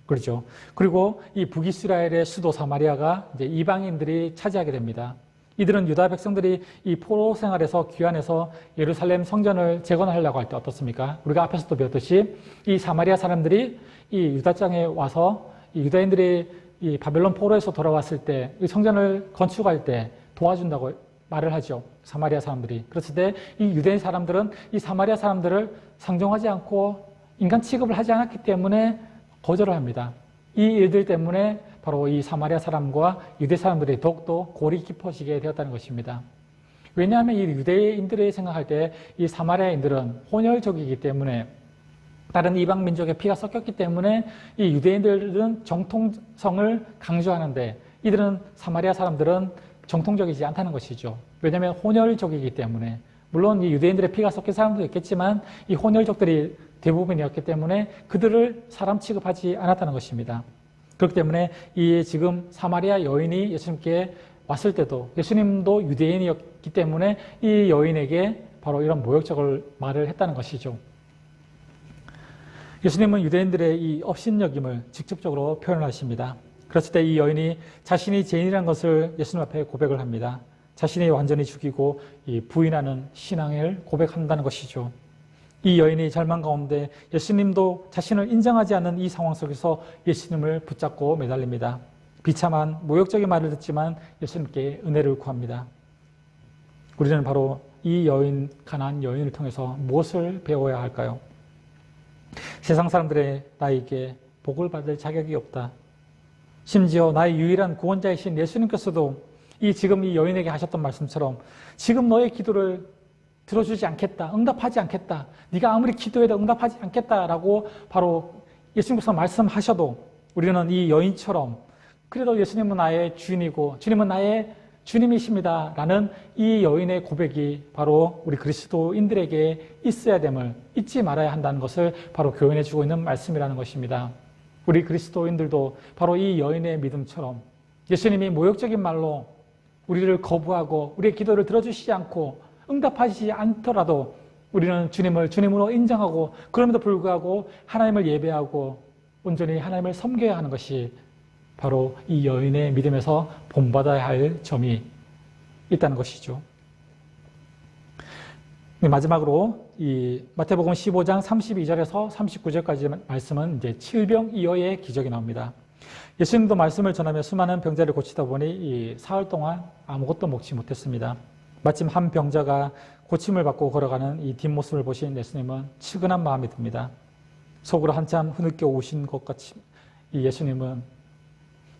그렇죠. 그리고 이 북이스라엘의 수도 사마리아가 이제 이방인들이 차지하게 됩니다. 이들은 유다 백성들이 이 포로 생활에서 귀환해서 예루살렘 성전을 재건하려고 할 때 어떻습니까? 우리가 앞에서도 배웠듯이 이 사마리아 사람들이 이 유다 땅에 와서 이 유다인들이 이 바벨론 포로에서 돌아왔을 때 이 성전을 건축할 때 도와준다고 말을 하죠. 사마리아 사람들이. 그랬을 때 이 유대인 사람들은 이 사마리아 사람들을 상종하지 않고 인간 취급을 하지 않았기 때문에 거절을 합니다. 이 일들 때문에 바로 이 사마리아 사람과 유대 사람들이 더욱더 골이 깊어지게 되었다는 것입니다. 왜냐하면 이 유대인들이 생각할 때 이 사마리아인들은 혼혈족이기 때문에 다른 이방 민족의 피가 섞였기 때문에 이 유대인들은 정통성을 강조하는데 이들은 사마리아 사람들은 정통적이지 않다는 것이죠. 왜냐하면 혼혈족이기 때문에 물론 이 유대인들의 피가 섞인 사람도 있겠지만 이 혼혈족들이 대부분이었기 때문에 그들을 사람 취급하지 않았다는 것입니다. 그렇기 때문에 이 지금 사마리아 여인이 예수님께 왔을 때도 예수님도 유대인이었기 때문에 이 여인에게 바로 이런 모욕적을 말을 했다는 것이죠. 예수님은 유대인들의 이 업신여김을 직접적으로 표현하십니다. 그랬을 때 이 여인이 자신이 죄인이라는 것을 예수님 앞에 고백을 합니다. 자신이 완전히 죽이고 이 부인하는 신앙을 고백한다는 것이죠. 이 여인이 절망 가운데 예수님도 자신을 인정하지 않는 이 상황 속에서 예수님을 붙잡고 매달립니다. 비참한 모욕적인 말을 듣지만 예수님께 은혜를 구합니다. 우리는 바로 이 여인, 가나안 여인을 통해서 무엇을 배워야 할까요? 세상 사람들의 나에게 복을 받을 자격이 없다. 심지어 나의 유일한 구원자이신 예수님께서도 지금 이 여인에게 하셨던 말씀처럼 지금 너의 기도를 들어주지 않겠다. 응답하지 않겠다. 네가 아무리 기도해도 응답하지 않겠다라고 바로 예수님께서 말씀하셔도 우리는 이 여인처럼 그래도 예수님은 나의 주인이고 주님은 나의 주님이십니다. 라는 이 여인의 고백이 바로 우리 그리스도인들에게 있어야 됨을 잊지 말아야 한다는 것을 바로 교훈해 주고 있는 말씀이라는 것입니다. 우리 그리스도인들도 바로 이 여인의 믿음처럼 예수님이 모욕적인 말로 우리를 거부하고 우리의 기도를 들어주시지 않고 응답하시지 않더라도 우리는 주님을 주님으로 인정하고 그럼에도 불구하고 하나님을 예배하고 온전히 하나님을 섬겨야 하는 것이 바로 이 여인의 믿음에서 본받아야 할 점이 있다는 것이죠. 마지막으로 이 마태복음 15장 32절에서 39절까지 말씀은 이제 칠병이어의 기적이 나옵니다. 예수님도 말씀을 전하며 수많은 병자를 고치다 보니 이 사흘 동안 아무것도 먹지 못했습니다. 마침 한 병자가 고침을 받고 걸어가는 이 뒷모습을 보신 예수님은 측은한 마음이 듭니다. 속으로 한참 흐느껴 오신 것 같이 이 예수님은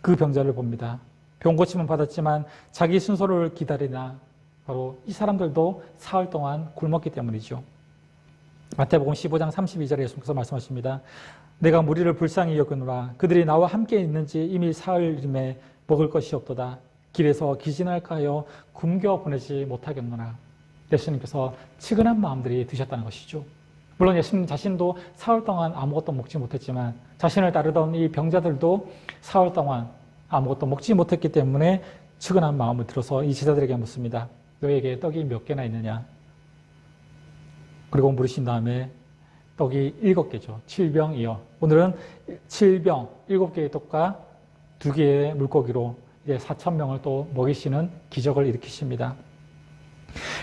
그 병자를 봅니다. 병 고침은 받았지만 자기 순서를 기다리나 바로 이 사람들도 사흘 동안 굶었기 때문이죠. 마태복음 15장 32절에 예수님께서 말씀하십니다. 내가 무리를 불쌍히 여기노라. 그들이 나와 함께 있는지 이미 사흘임에 먹을 것이 없도다. 길에서 기진할까 하여 굶겨 보내지 못하겠노라. 예수님께서 측은한 마음들이 드셨다는 것이죠. 물론 예수님 자신도 사흘 동안 아무것도 먹지 못했지만 자신을 따르던 이 병자들도 사흘 동안 아무것도 먹지 못했기 때문에 측은한 마음을 들어서 이 제자들에게 묻습니다. 너에게 떡이 몇 개나 있느냐? 그리고 물으신 다음에 떡이 7개죠. 7병이요. 오늘은 7병, 7개의 떡과 2개의 물고기로 이제 4,000명을 또 먹이시는 기적을 일으키십니다.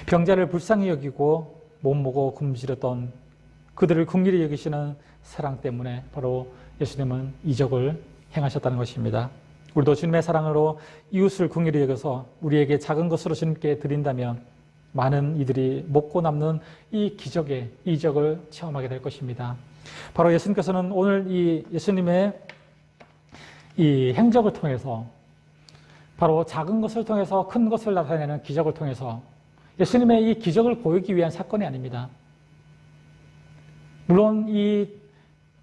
병자를 불쌍히 여기고 못 먹어 굶주렸던 그들을 긍휼히 여기시는 사랑 때문에 바로 예수님은 이적을 행하셨다는 것입니다. 우리도 주님의 사랑으로 이웃을 긍휼히 여겨서 우리에게 작은 것으로 주님께 드린다면 많은 이들이 먹고 남는 이 기적의 이적을 체험하게 될 것입니다. 바로 예수님께서는 오늘 이 예수님의 이 행적을 통해서 바로 작은 것을 통해서 큰 것을 나타내는 기적을 통해서 예수님의 이 기적을 보이기 위한 사건이 아닙니다. 물론 이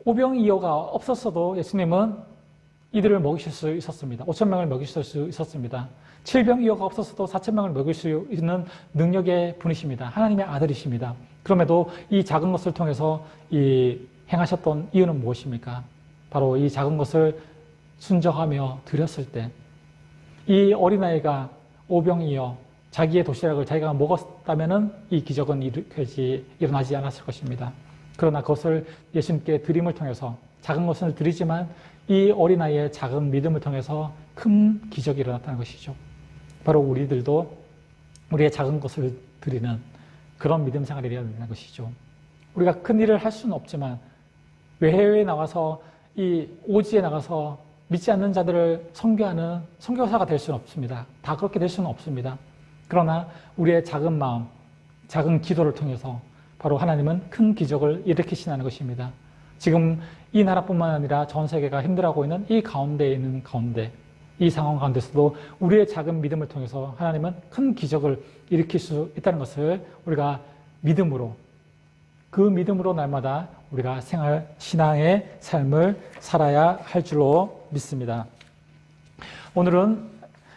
오병이어가 없었어도 예수님은 이들을 먹이실 수 있었습니다. 5,000명을 먹이실 수 있었습니다. 7병이어가 없었어도 4,000명을 먹일 수 있는 능력의 분이십니다. 하나님의 아들이십니다. 그럼에도 이 작은 것을 통해서 이 행하셨던 이유는 무엇입니까? 바로 이 작은 것을 순정하며 드렸을 때 이 어린아이가 오병이어 자기의 도시락을 자기가 먹었다면 이 기적은 일어나지 않았을 것입니다. 그러나 그것을 예수님께 드림을 통해서 작은 것을 드리지만 이 어린아이의 작은 믿음을 통해서 큰 기적이 일어났다는 것이죠. 바로 우리들도 우리의 작은 것을 드리는 그런 믿음 생활이 되어야 되는 것이죠. 우리가 큰 일을 할 수는 없지만 외해외에 나가서 이 오지에 나가서 믿지 않는 자들을 선교하는 선교사가 될 수는 없습니다. 다 그렇게 될 수는 없습니다. 그러나 우리의 작은 마음, 작은 기도를 통해서 바로 하나님은 큰 기적을 일으키시는 것입니다. 지금 이 나라뿐만 아니라 전 세계가 힘들어하고 있는 이 가운데에 있는 가운데 이 상황 가운데서도 우리의 작은 믿음을 통해서 하나님은 큰 기적을 일으킬 수 있다는 것을 우리가 믿음으로 그 믿음으로 날마다 우리가 신앙의 삶을 살아야 할 줄로 믿습니다. 오늘은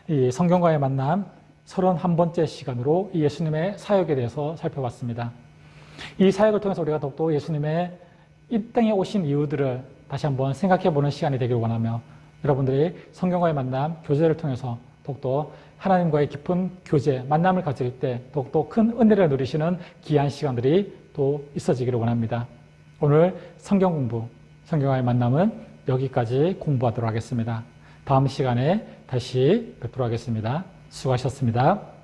이 성경과의 만남 31번째 시간으로 이 예수님의 사역에 대해서 살펴봤습니다. 이 사역을 통해서 우리가 더욱더 예수님의 이 땅에 오신 이유들을 다시 한번 생각해보는 시간이 되기를 원하며 여러분들이 성경과의 만남, 교제를 통해서 더욱더 하나님과의 깊은 교제, 만남을 가질 때 더욱더 큰 은혜를 누리시는 귀한 시간들이 또 있어지기를 원합니다. 오늘 성경 공부, 성경과의 만남은 여기까지 공부하도록 하겠습니다. 다음 시간에 다시 뵙도록 하겠습니다. 수고하셨습니다.